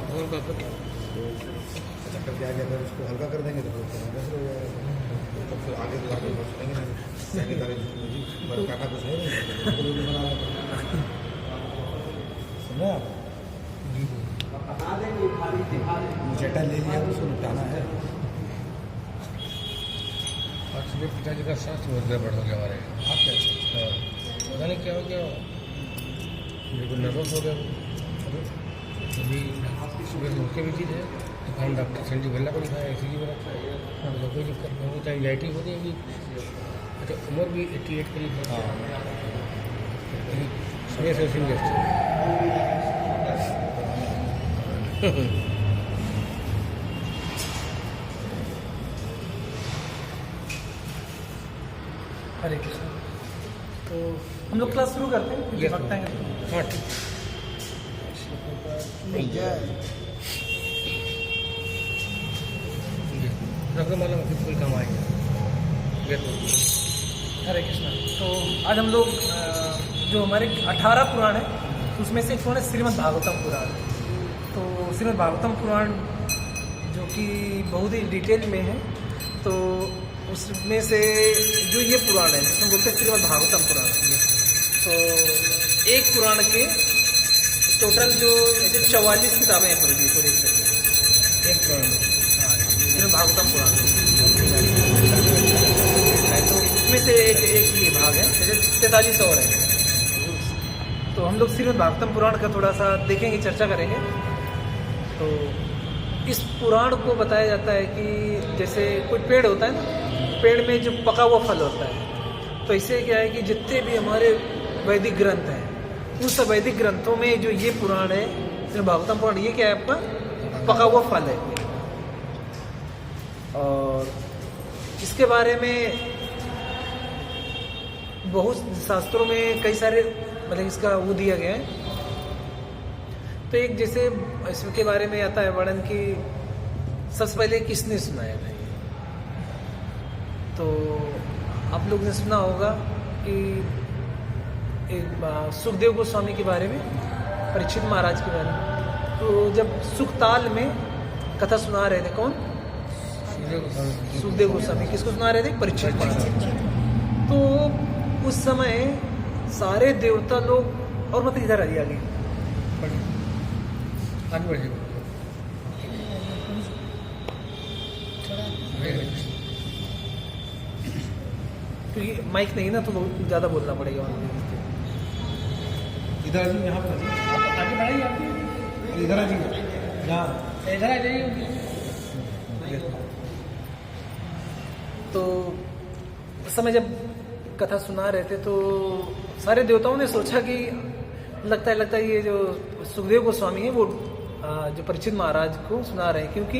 और का तो चक्कर के आगे अगर उसको हल्का कर देंगे तो फिर कैंसर हो जाएगा। तो फिर आगे बढ़ेंगे ना, काटा कुछ है नहीं, सुना आप चट्टा ले लिया उसको निपटाना है। आज सुबह पिताजी का सांस बहुत गड़बड़ हो गया हमारे। आप क्या हाँ, पता नहीं क्या हो गया, मेरे को नर्वस हो गया। अभी सुबह से उनके भी चीज़ है, दुकान डॉक्टर संजीव भल्ला को दिखाया, इसी की वजह से कोई दिक्कत नहीं होगी। चाहे लाइटिंग हो जाएगी। अच्छा, उम्र भी 88 करीब है। सुबह से उसी में व्यस्त है। हरे कृष्ण। तो हम लोग क्लास शुरू करते हैं, Yes, वक्त आएंगे तो। हाँ ठीक। रख माला में कोई काम आएगा। हरे कृष्ण। तो आज हम लोग जो हमारे 18 पुराण है, उसमें से एक पुराण है श्रीमद् भागवतम पुराण। तो श्रीमद् भागवतम पुराण जो कि बहुत ही डिटेल में है, तो उसमें से जो ये पुराण है जिसमें बोलते हैं श्रीमद् भागवतम पुराण, तो एक पुराण के टोटल जो 44 किताबें हैं पूरी एक पुराण में। हाँ, श्रीमद् भागवतम पुराण तो इसमें से एक ये भाग है, 43 और है। तो हम लोग श्रीमद् भागवतम पुराण का थोड़ा सा देखेंगे, चर्चा करेंगे। तो इस पुराण को बताया जाता है कि जैसे कोई पेड़ होता है ना, पेड़ में जो पका हुआ फल होता है, तो इससे क्या है कि जितने भी हमारे वैदिक ग्रंथ हैं, उन सब वैदिक ग्रंथों में जो ये पुराण है श्रीमद् भागवतम पुराण, ये क्या है आपका पका हुआ फल है। और इसके बारे में बहुत शास्त्रों में कई सारे मतलब इसका वो दिया गया है। तो एक जैसे इसके बारे में आता है वर्णन कि सबसे पहले किसने सुनाया था, तो आप लोग ने सुना होगा कि एक सुखदेव गोस्वामी के बारे में, परीक्षित महाराज के बारे में। तो जब सुखताल में कथा सुना रहे थे, कौन? सुखदेव गोस्वामी। किसको सुना रहे थे? परीक्षित महाराज। तो उस समय सारे देवता लोग, और मत इधर आइए आगे क्योंकि माइक नहीं ना, तो बहुत ज़्यादा बोलना पड़ेगा। इधर आ जाइए, यहाँ पर आगे बढ़ाइए, इधर आ जाइए, यहाँ इधर आ जाइए। तो उस समय जब कथा सुना रहे थे तो सारे देवताओं ने सोचा कि लगता है ये जो सुखदेव गोस्वामी है वो जो परीक्षित महाराज को सुना रहे हैं, क्योंकि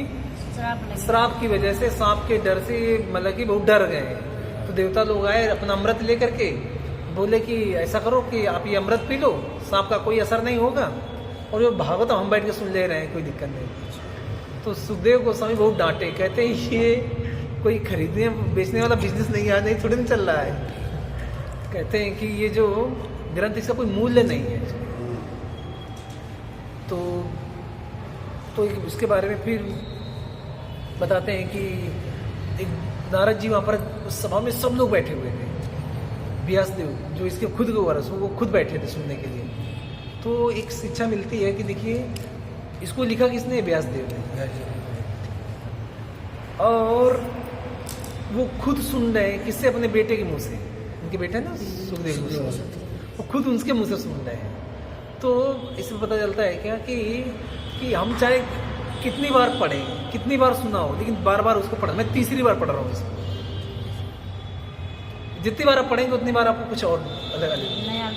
श्राप की वजह से, सांप के डर से मतलब कि बहुत डर गए हैं। तो देवता लोग आए अपना अमृत लेकर के, बोले कि ऐसा करो कि आप ये अमृत पी लो, सांप का कोई असर नहीं होगा, और जो भागवत हम बैठ के सुन ले रहे हैं, कोई दिक्कत नहीं। तो सुखदेव गोस्वामी बहुत डांटे, कहते हैं ये कोई खरीदने बेचने वाला बिजनेस नहीं है, नहीं थोड़ी नहीं चल रहा है। कहते हैं कि ये जो ग्रंथ, इसका कोई मूल्य नहीं है। तो इसके बारे में फिर बताते हैं कि एक नारद जी वहाँ पर उस सभा में सब लोग बैठे हुए थे, व्यासदेव जो इसके खुद के वारस, वो खुद बैठे थे सुनने के लिए। तो एक शिक्षा मिलती है कि देखिए इसको लिखा किसने? व्यासदेव ने। और वो खुद सुन रहे हैं, किससे? अपने बेटे के मुंह से। उनके बेटे ना सुखदेव, वो खुद उनके मुंह से सुन रहे हैं। तो इसमें पता चलता है क्या कि हम चाहे कितनी बार पढ़ें, कितनी बार सुना हो, लेकिन बार बार उसको पढ़, मैं तीसरी बार पढ़ रहा हूँ इसको। जितनी बार आप पढ़ेंगे उतनी बार आपको कुछ और अलग नया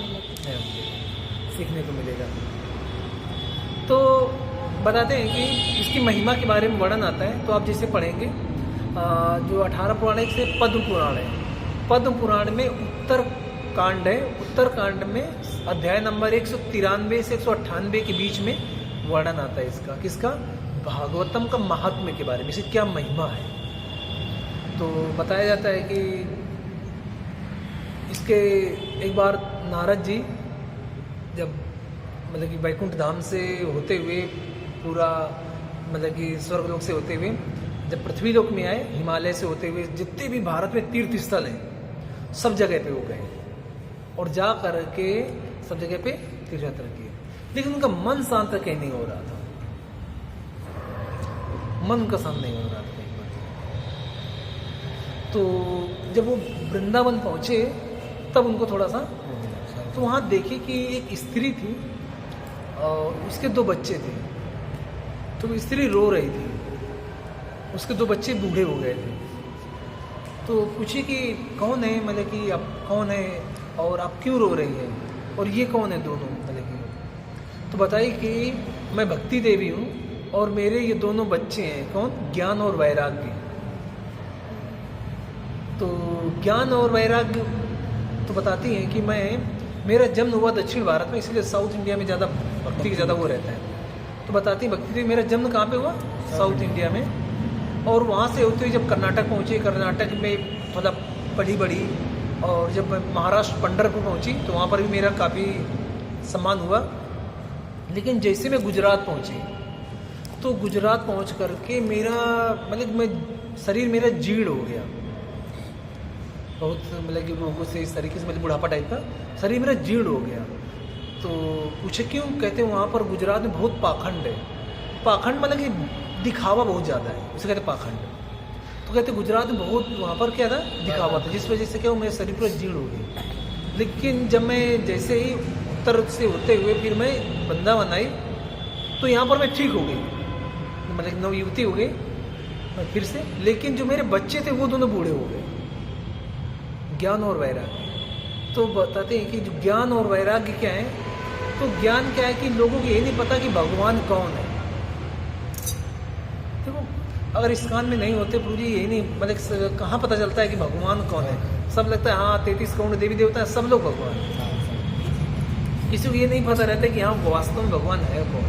सीखने को मिलेगा। तो बताते हैं कि इसकी महिमा के बारे में वर्णन आता है। तो आप जैसे पढ़ेंगे जो 18 पुराण है, से पद्म पुराण है। पद्म पुराण में उत्तर कांड है, उत्तर कांड में अध्याय नंबर 193 से 198 के बीच में वर्णन आता है इसका। किसका? भागवतम का महात्म्य के बारे में, इसकी क्या महिमा है। तो बताया जाता है कि इसके एक बार नारद जी जब मतलब कि वैकुंठ धाम से होते हुए पूरा मतलब कि स्वर्गलोक से होते हुए जब पृथ्वी लोक में आए, हिमालय से होते हुए जितने भी भारत में तीर्थ स्थल हैं सब जगह पे वो गए और जा करके सब जगह पे तीर्थ यात्रा किए, लेकिन उनका मन शांत कहीं नहीं हो रहा था, मन उनका शांत नहीं हो रहा था कहीं पर। तो जब वो वृंदावन पहुंचे तब उनको थोड़ा सा हो गया। तो वहाँ देखे कि एक स्त्री थी और उसके 2 बच्चे थे। तो वो स्त्री रो रही थी, उसके 2 बच्चे बूढ़े हो गए थे। तो पूछे कि कौन है, मतलब कि आप कौन है और आप क्यों रो रही है और ये कौन है दोनों, मतलब कि। तो बताई कि मैं भक्ति देवी हूँ और मेरे ये दोनों बच्चे हैं, कौन, ज्ञान और वैराग्य। तो ज्ञान और वैराग्य तो बताती हैं कि मेरा जन्म हुआ दक्षिण भारत में, इसलिए साउथ इंडिया में ज़्यादा भक्ति का ज़्यादा वो रहता है। तो बताती हैं भक्ति देवी मेरा जन्म कहाँ पे हुआ, साउथ इंडिया में। और वहाँ से होते हुए जब कर्नाटक पहुँचे, कर्नाटक में थोड़ा पढ़ी बड़ी, और जब मैं महाराष्ट्र पंढरपुर पहुँची तो वहाँ पर भी मेरा काफ़ी सम्मान हुआ। लेकिन जैसे मैं गुजरात पहुँची तो गुजरात पहुँच करके मेरा मतलब शरीर मेरा जीर्ण हो गया बहुत, मतलब कि रोगों से इस तरीके से, मतलब बुढ़ापा टाइप का शरीर मेरा जीर्ण हो गया। तो पूछे क्यों, कहते हैं वहाँ पर गुजरात में बहुत पाखंड है। पाखंड मतलब कि दिखावा बहुत ज़्यादा है, उसे कहते हैं पाखंड। तो कहते गुजरात में बहुत वहाँ पर क्या था, दिखावा था, जिस वजह से क्या मेरे शरीर पूरा जीर्ण हो गई। लेकिन जब मैं जैसे ही उत्तर से होते हुए फिर मैं वृंदावन आई तो यहाँ पर मैं ठीक हो गई, मतलब नव युवती हो गई फिर से। लेकिन जो मेरे बच्चे थे वो दोनों बूढ़े हो गए, ज्ञान और वैराग्य। तो बताते हैं कि जो ज्ञान और वैराग्य क्या है, तो ज्ञान क्या है कि लोगों को ये नहीं पता कि भगवान कौन है। देखो अगर इस कान में नहीं होते प्रभु जी, यही नहीं, मतलब कहाँ पता चलता है कि भगवान कौन है। सब लगता है हाँ 33 करोड़ देवी देवता है, सब लोग भगवान है। किसी को ये नहीं पता रहता है कि हाँ वास्तव में भगवान है कौन।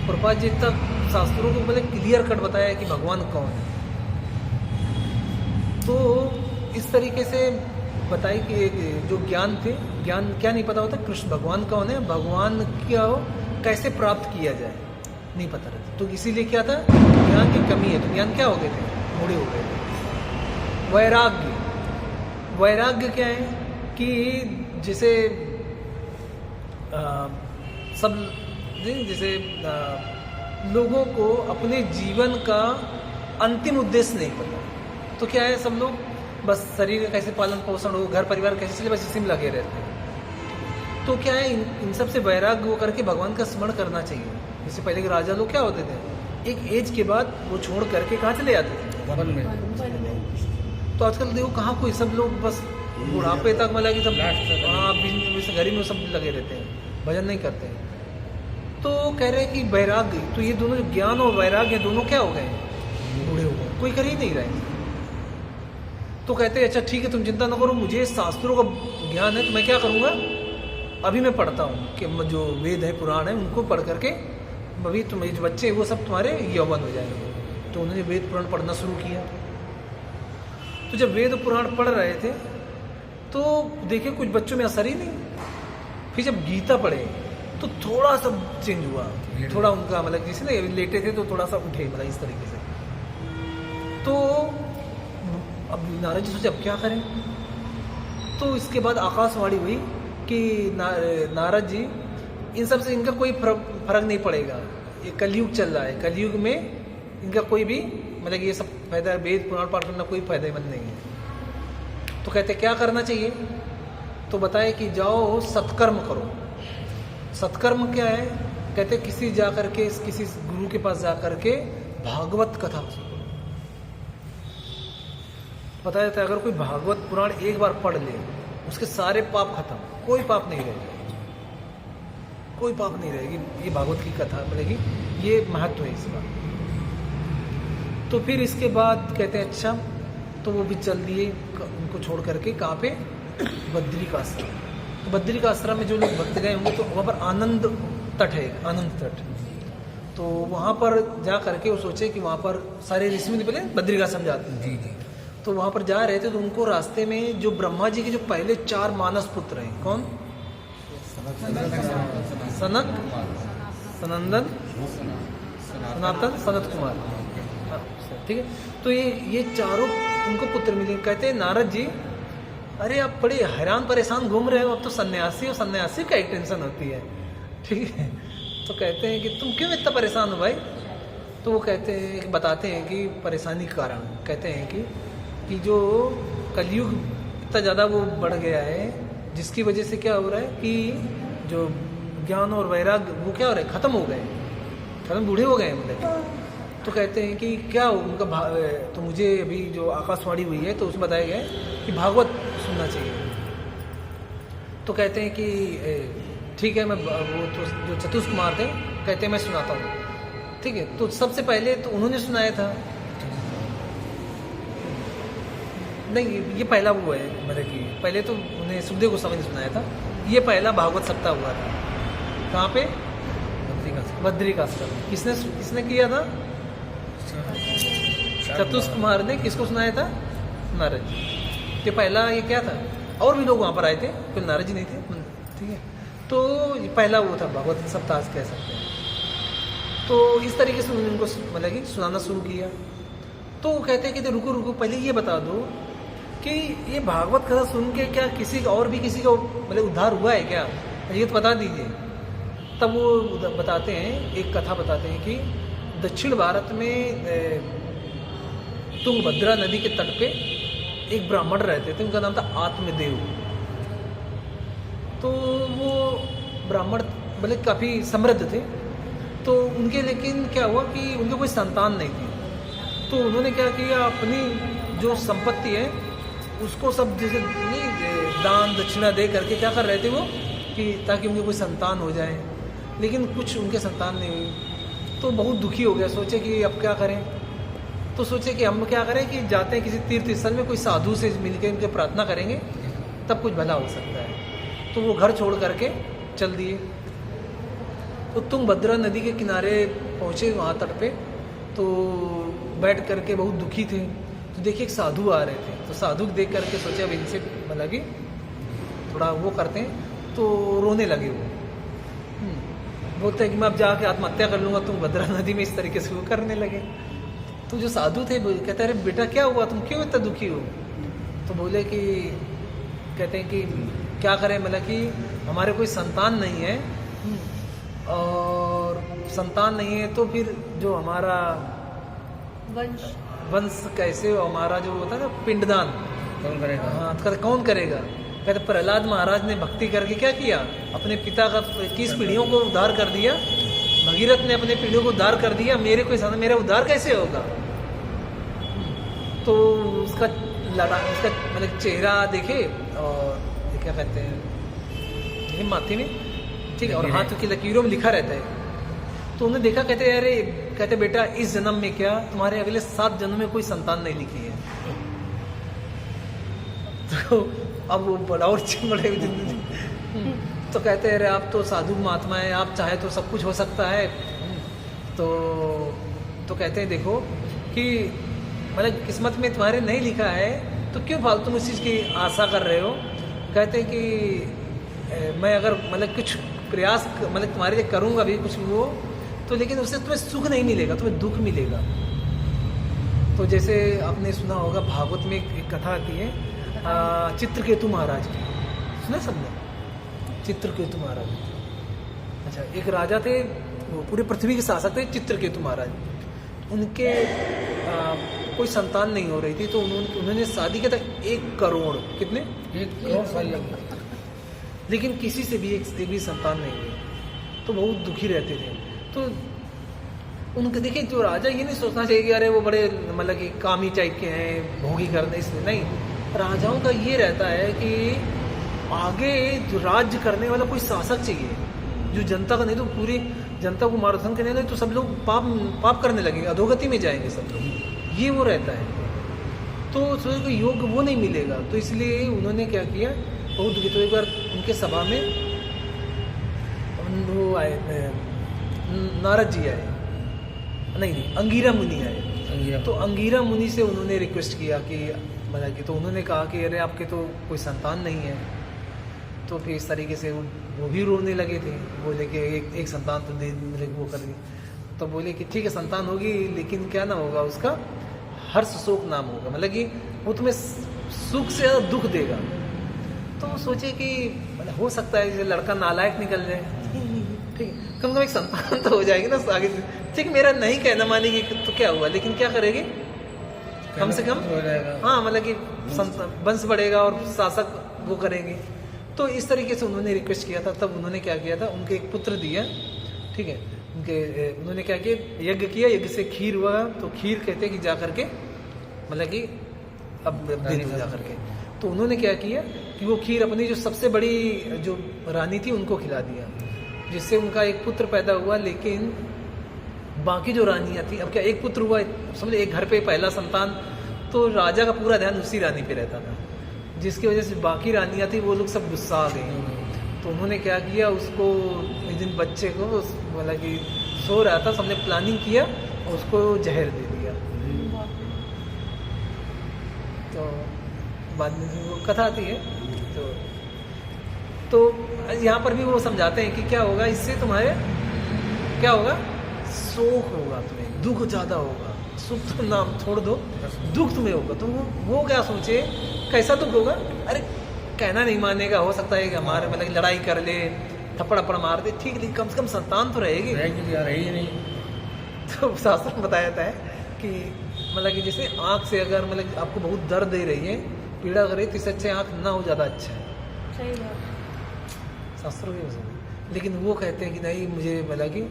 प्रभुपाद जी तक शास्त्रों को मतलब क्लियर कट बताया है कि भगवान कौन है। तो इस तरीके से बताई कि जो ज्ञान थे, ज्ञान क्या नहीं पता होता, कृष्ण भगवान कौन है, भगवान क्या हो, कैसे प्राप्त किया जाए, नहीं पता रहता। तो इसीलिए क्या था, ज्ञान की कमी है। तो ज्ञान क्या हो गए थे, बूढ़े हो गए थे। वैराग्य, वैराग्य क्या है कि जैसे सब जैसे लोगों को अपने जीवन का अंतिम उद्देश्य नहीं पता। तो क्या है, सब लोग बस शरीर का कैसे पालन पोषण हो, घर परिवार कैसे चले, बस इसी में लगे रहते हैं। तो क्या है, इन सब से वैराग्य हो करके भगवान का स्मरण करना चाहिए। जैसे पहले के राजा लोग क्या होते थे, एक एज के बाद वो छोड़ करके कहाँ चले जाते थे, वन में। तो आजकल देखो कहाँ कोई, सब लोग बस बुढ़ापे तक मतलब कि सब हाँ घर में सब लगे रहते हैं, भजन नहीं करते हैं। तो कह रहे हैं कि वैराग्य, तो ये दोनों ज्ञान और वैराग्य दोनों क्या हो गए, बूढ़े हो गए, कोई कर ही नहीं रहे। तो कहते हैं अच्छा ठीक है तुम चिंता न करो, मुझे शास्त्रों का ज्ञान है, तो मैं क्या करूँगा, अभी मैं पढ़ता हूँ कि जो वेद है पुराण है उनको पढ़ करके अभी तुम्हारे जो बच्चे वो सब तुम्हारे यौवन हो जाएंगे। तो उन्होंने वेद पुराण पढ़ना शुरू किया। तो जब वेद पुराण पढ़ रहे थे तो देखे कुछ बच्चों में असर ही नहीं। फिर जब गीता पढ़े तो थोड़ा सा चेंज हुआ, थोड़ा उनका मतलब जैसे ना लेटे थे तो थोड़ा सा उठे, मतलब इस तरीके से। तो अब नारद जी सोचे अब क्या करें। तो इसके बाद आकाशवाणी हुई कि नारद जी इन सब से इनका कोई फर्क नहीं पड़ेगा, ये कलयुग चल रहा है, कलयुग में इनका कोई भी मतलब ये सब फायदा, वेद पुराण पाठ करना कोई फायदेमंद नहीं है। तो कहते क्या करना चाहिए, तो बताए कि जाओ सत्कर्म करो। सत्कर्म क्या है, कहते किसी जा करके किसी गुरु के पास जा करके भागवत कथा सुनो। बताया जाता है अगर कोई भागवत पुराण एक बार पढ़ ले उसके सारे पाप खत्म, कोई पाप नहीं रहेगा, कोई पाप नहीं रहेगी। ये भागवत की कथा बोलेगी, ये महत्व है इसका। तो फिर इसके बाद कहते हैं अच्छा, तो वो भी चल दिए उनको छोड़ करके कहाँ पे, बद्री का आश्रम। तो बद्री का आश्रम में जो लोग भक्त गए होंगे तो वहाँ पर आनंद तट है, आनंद तट। तो वहाँ पर जा करके वो सोचे कि वहाँ पर सारे ऋषि मुनि पहले बद्री का आश्रम जाते हैं। जी। तो वहाँ पर जा रहे थे तो उनको रास्ते में जो ब्रह्मा जी के जो पहले 4 मानस पुत्र हैं, कौन, सनक, सनंदन, सनातन, सनत कुमार। हाँ, ठीक है। तो ये चारों उनको पुत्र मिले। कहते हैं नारद जी, अरे आप बड़े हैरान परेशान घूम रहे हो, अब तो सन्यासी और सन्यासी का एक टेंशन होती है, ठीक है। तो कहते हैं कि तुम क्यों इतना परेशान हो भाई? तो वो कहते हैं, बताते हैं कि परेशानी का कारण कहते हैं कि जो कलयुग इतना ज़्यादा वो बढ़ गया है, जिसकी वजह से क्या हो रहा है कि जो ज्ञान और वैराग्य वो क्या हो रहा है, खत्म हो गए, खत्म, बूढ़े हो गए मतलब। तो कहते हैं कि क्या उनका तो मुझे अभी जो आकाशवाणी हुई है तो उसमें बताया गया है कि भागवत सुनना चाहिए। तो कहते हैं कि ठीक है, मैं वो तो जो चतुष कुमार थे कहते हैं मैं सुनाता हूँ, ठीक है। तो सबसे पहले तो उन्होंने सुनाया था, नहीं ये पहला वो है, मतलब कि पहले तो उन्हें सुखदेव गोस्वामी ने सुनाया था। ये पहला भागवत सप्ताह हुआ था, कहाँ पे? बद्रिकाश्रम। किसने किया था? चतुष कुमार ने। किसको सुनाया था? नारद जी। ये पहला ये क्या था, और भी लोग वहाँ पर आए थे, कोई नारद जी नहीं थे, ठीक है। तो ये पहला वो था भागवत सप्ताह कह सकते हैं। तो इस तरीके से उन्होंने उनको मतलब कि सुनाना शुरू किया। तो वो कहते हैं कि रुको रुको, पहले ये बता दो कि ये भागवत कथा सुन के क्या किसी और भी किसी का मतलब उद्धार हुआ है क्या, ये तो बता दीजिए। तब वो बताते हैं, एक कथा बताते हैं कि दक्षिण भारत में तुंगभद्रा नदी के तट पे एक ब्राह्मण रहते थे, उनका नाम था आत्मदेव। तो वो ब्राह्मण मतलब काफ़ी समृद्ध थे। तो उनके लेकिन क्या हुआ कि उनके कोई संतान नहीं थी। तो उन्होंने क्या किया, अपनी जो संपत्ति है उसको सब जैसे नहीं दान दक्षिणा दे करके क्या कर रहे थे वो, कि ताकि उनके कोई संतान हो जाए। लेकिन कुछ उनके संतान नहीं हुई। तो बहुत दुखी हो गया, सोचे कि अब क्या करें। तो सोचे कि हम क्या करें कि जाते हैं किसी तीर्थ स्थल में, कोई साधु से मिलकर उनके प्रार्थना करेंगे, तब कुछ भला हो सकता है। तो वो घर छोड़ करके चल दिए। तो तुंगभद्रा नदी के किनारे पहुँचे वहाँ तट पे। तो बैठ करके बहुत दुखी थे। तो देखिए एक साधु आ रहे थे। तो साधु देख करके सोचे अब इनसे मतलब कि थोड़ा वो करते हैं। तो रोने लगे वो, बोलते हैं कि मैं अब जाके आत्महत्या कर लूँगा। तुंगभद्रा नदी में इस तरीके से वो करने लगे। तो जो साधु थे कहते अरे बेटा क्या हुआ, तुम क्यों इतना दुखी हो? तो बोले कि कहते हैं कि क्या करें, मतलब कि हमारे कोई संतान नहीं है, और संतान नहीं है तो फिर जो हमारा वंश कैसे, हमारा जो होता है ना पिंडदान कौन करेगा? हाँ, तो कौन करेगा? कहते प्रहलाद महाराज ने भक्ति करके क्या किया, अपने पिता का 21 पीढ़ियों को उद्धार कर दिया। भगीरथ ने अपने पीढ़ियों को उद्धार कर दिया, मेरे कोई साथ मेरा उद्धार कैसे होगा? तो उसका मतलब चेहरा देखे और क्या कहते हैं माथे में, ठीक है, और हाथ की लकीरों में लिखा रहता है। तो उन्हें देखा, कहते अरे कहते बेटा इस जन्म में क्या, तुम्हारे अगले 7 जन्म में कोई संतान नहीं लिखी है। तो अब वो बड़ा और चिमड़े तो कहते अरे आप तो साधु महात्मा है, आप चाहे तो सब कुछ हो सकता है। तो कहते हैं देखो कि मतलब किस्मत में तुम्हारे नहीं लिखा है तो क्यों फालतू में उस चीज़ की आशा कर रहे हो। कहते हैं कि मैं अगर मतलब कुछ प्रयास मतलब तुम्हारे लिए करूँगा भी कुछ वो, तो लेकिन उससे तुम्हें सुख नहीं मिलेगा, तुम्हें दुख मिलेगा। तो जैसे आपने सुना होगा भागवत में एक कथा आती है चित्रकेतु महाराज की, सुना सबने? चित्रकेतु महाराज, अच्छा एक राजा थे, वो पूरी पृथ्वी के शासक थे चित्रकेतु महाराज। उनके कोई संतान नहीं हो रही थी। तो उन्होंने शादी किया था 1 करोड़, कितने? 1 करोड़ साल लगे, लेकिन किसी से भी एक भी संतान नहीं हुई। तो बहुत दुखी रहते थे। तो उनके देखिए जो राजा, ये नहीं सोचना चाहिए कि अरे वो बड़े मतलब कि कामी टाइप के हैं, भोगी करने, इसलिए नहीं। राजाओं का ये रहता है कि आगे जो राज्य करने वाला कोई शासक चाहिए जो जनता का, नहीं तो पूरी जनता को मारथन करने लगे तो सब लोग पाप करने लगेंगे, अधोगति में जाएंगे सब लोग, ये वो रहता है। तो सोचे कि योग वो नहीं मिलेगा। तो इसलिए उन्होंने क्या किया, बहुत दुखी। तो एक बार उनके सभा में वो आए, नारद जी आए, नहीं अंगीरा मुनि आए। तो अंगीरा मुनि से उन्होंने रिक्वेस्ट किया कि मतलब कि, तो उन्होंने कहा कि अरे आपके तो कोई संतान नहीं है। तो फिर इस तरीके से वो भी रोने लगे थे, बोले कि एक संतान तो दे वो कर दी। तो बोले कि ठीक है संतान होगी, लेकिन क्या ना होगा उसका, हर्ष शोक नाम होगा, मतलब कि वो तुम्हें सुख से ज़्यादा दुख देगा। तो सोचे कि मतलब हो सकता है ये लड़का नालायक निकल जाए, ठीक है, कम से कम एक संतान तो हो जाएगी ना आगे से। ठीक, मेरा नहीं कहना मानेगी तो क्या हुआ, लेकिन क्या करेगी, कम से कम हो जाएगा। हाँ, मतलब कि वंश बढ़ेगा और शासक वो करेंगे। तो इस तरीके से उन्होंने रिक्वेस्ट किया था। तब उन्होंने क्या किया था, उनके एक पुत्र दिया, ठीक है, उन्होंने क्या किया, यज्ञ किया, यज्ञ से खीर हुआ। तो खीर कहते हैं कि जा करके मतलब कि अब दे दो जा करके। तो उन्होंने क्या किया कि वो खीर अपनी जो सबसे बड़ी जो रानी थी उनको खिला दिया, जिससे उनका एक पुत्र पैदा हुआ। लेकिन बाकी जो रानियाँ थी, अब क्या एक पुत्र हुआ, समझे एक घर पे पहला संतान, तो राजा का पूरा ध्यान उसी रानी पे रहता था, जिसकी वजह से बाकी रानियाँ थी वो लोग सब गुस्सा आ गई। तो उन्होंने क्या किया, उसको एक दिन बच्चे को मतलब कि सो रहा था, सबने प्लानिंग किया और उसको जहर दे दिया। तो बाद में वो कथा आती है। तो यहाँ पर भी वो समझाते हैं कि क्या होगा, इससे तुम्हारे क्या होगा, शोक होगा, तुम्हें दुख ज़्यादा होगा, सुख तो नाम छोड़ दो, दुख तुम्हें होगा। तो वो क्या सोचे, कैसा दुख होगा, अरे कहना नहीं मानेगा, हो सकता है कि हमारे मतलब लड़ाई कर ले, थप्पड़ थप्पड़ मार दे, ठीक, लेकिन कम से कम संतान तो रहेगी रही नहीं। तो शास्त्र में बताया जाता है कि मतलब कि जैसे आँख से अगर मतलब आपको बहुत दर्द दे रही है, पीड़ा कर रही है, तो इससे अच्छे आँख ना हो ज़्यादा अच्छा है, सही बात। शास्त्रों की। लेकिन वो कहते हैं कि नहीं, मुझे मतलब कि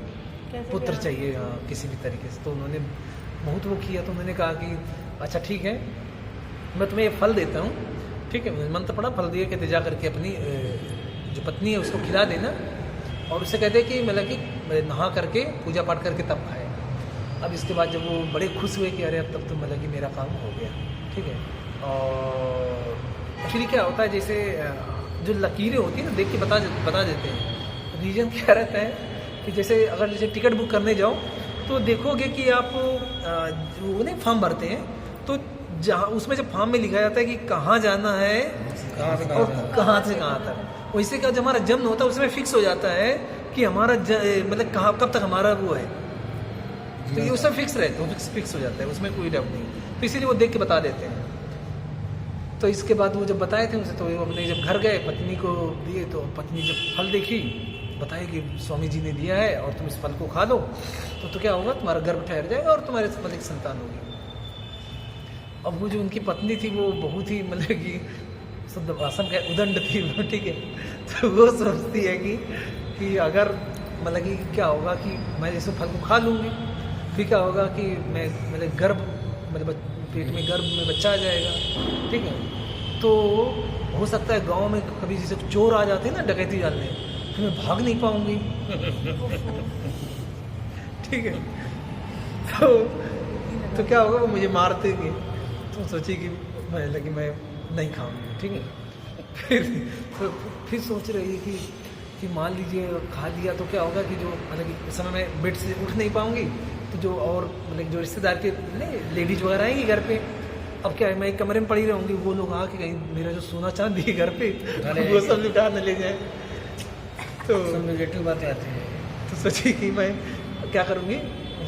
पुत्र चाहिए, हाँ, किसी भी तरीके से। तो उन्होंने बहुत वो किया। तो उन्होंने कहा कि अच्छा ठीक है, मैं तुम्हें ये फल देता हूँ, ठीक है, मंत्र पढ़ा, फल दिया, कहते जा करके अपनी जो पत्नी है उसको खिला देना, और उससे कहते कि मतलब कि नहा करके पूजा पाठ करके तब खाए। अब इसके बाद जब वो बड़े खुश हुए कि अरे अब तब तो मतलब कि मेरा काम हो गया, ठीक है। और एक्चुअली क्या होता है, जैसे जो लकीरें होती हैं ना, देख के बता देते हैं। रीज़न क्या रहता है कि जैसे अगर जैसे टिकट बुक करने जाओ तो देखोगे कि आप वो नहीं फॉर्म भरते हैं, तो जहाँ उसमें जब फॉर्म में लिखा जाता है कि कहाँ जाना है और कहाँ से कहाँ तक, वैसे का जब हमारा जन्म होता है उसमें फिक्स हो जाता है कि हमारा मतलब कहाँ कब तक हमारा वो है, तो ये उसमें फिक्स रहता है, फिक्स हो जाता है, उसमें कोई डाउट नहीं। तो इसीलिए वो देख के बता देते हैं। तो इसके बाद वो जब बताए थे उनसे, तो वो अपने जब घर गए, पत्नी को दिए, तो पत्नी जब फल देखी, बताया कि स्वामी जी ने दिया है और तुम इस फल को खा लो तो क्या होगा, तुम्हारा गर्भ ठहर जाएगा और तुम्हारे मतलब संतान होगी। अब वो जो उनकी पत्नी थी वो बहुत ही मतलब कि शुद्ध भाषा में उदंड थी, ठीक है। तो वो सोचती है कि अगर मतलब कि क्या होगा कि मैं इस फल को खा लूँगी, फिर क्या होगा कि मैं मतलब गर्भ मतलब पेट में गर्भ में बच्चा आ जाएगा, ठीक है। तो हो सकता है गांव में कभी जैसे चोर आ जाते हैं ना डकैती डालने, तो मैं भाग नहीं पाऊंगी, ठीक है। तो क्या होगा, वो मुझे मार देंगे। तो सोची कि मैं नहीं खाऊंगी, ठीक है। फिर सोच रही है कि मान लीजिए खा लिया तो क्या होगा कि जो मतलब कि इस समय मैं बेड से उठ नहीं पाऊंगी, तो जो और मतलब जो रिश्तेदार के लेडीज वगैरह आएंगी घर पे, अब क्या है, मैं एक कमरे में पड़ी रहूँगी, वो लोग आके कहीं मेरा जो सोना चांदी है घर पे वो सब लुटा न ले जाए। तो नेगेटिव बातें आती हैं। तो सोची कि मैं क्या करूँगी,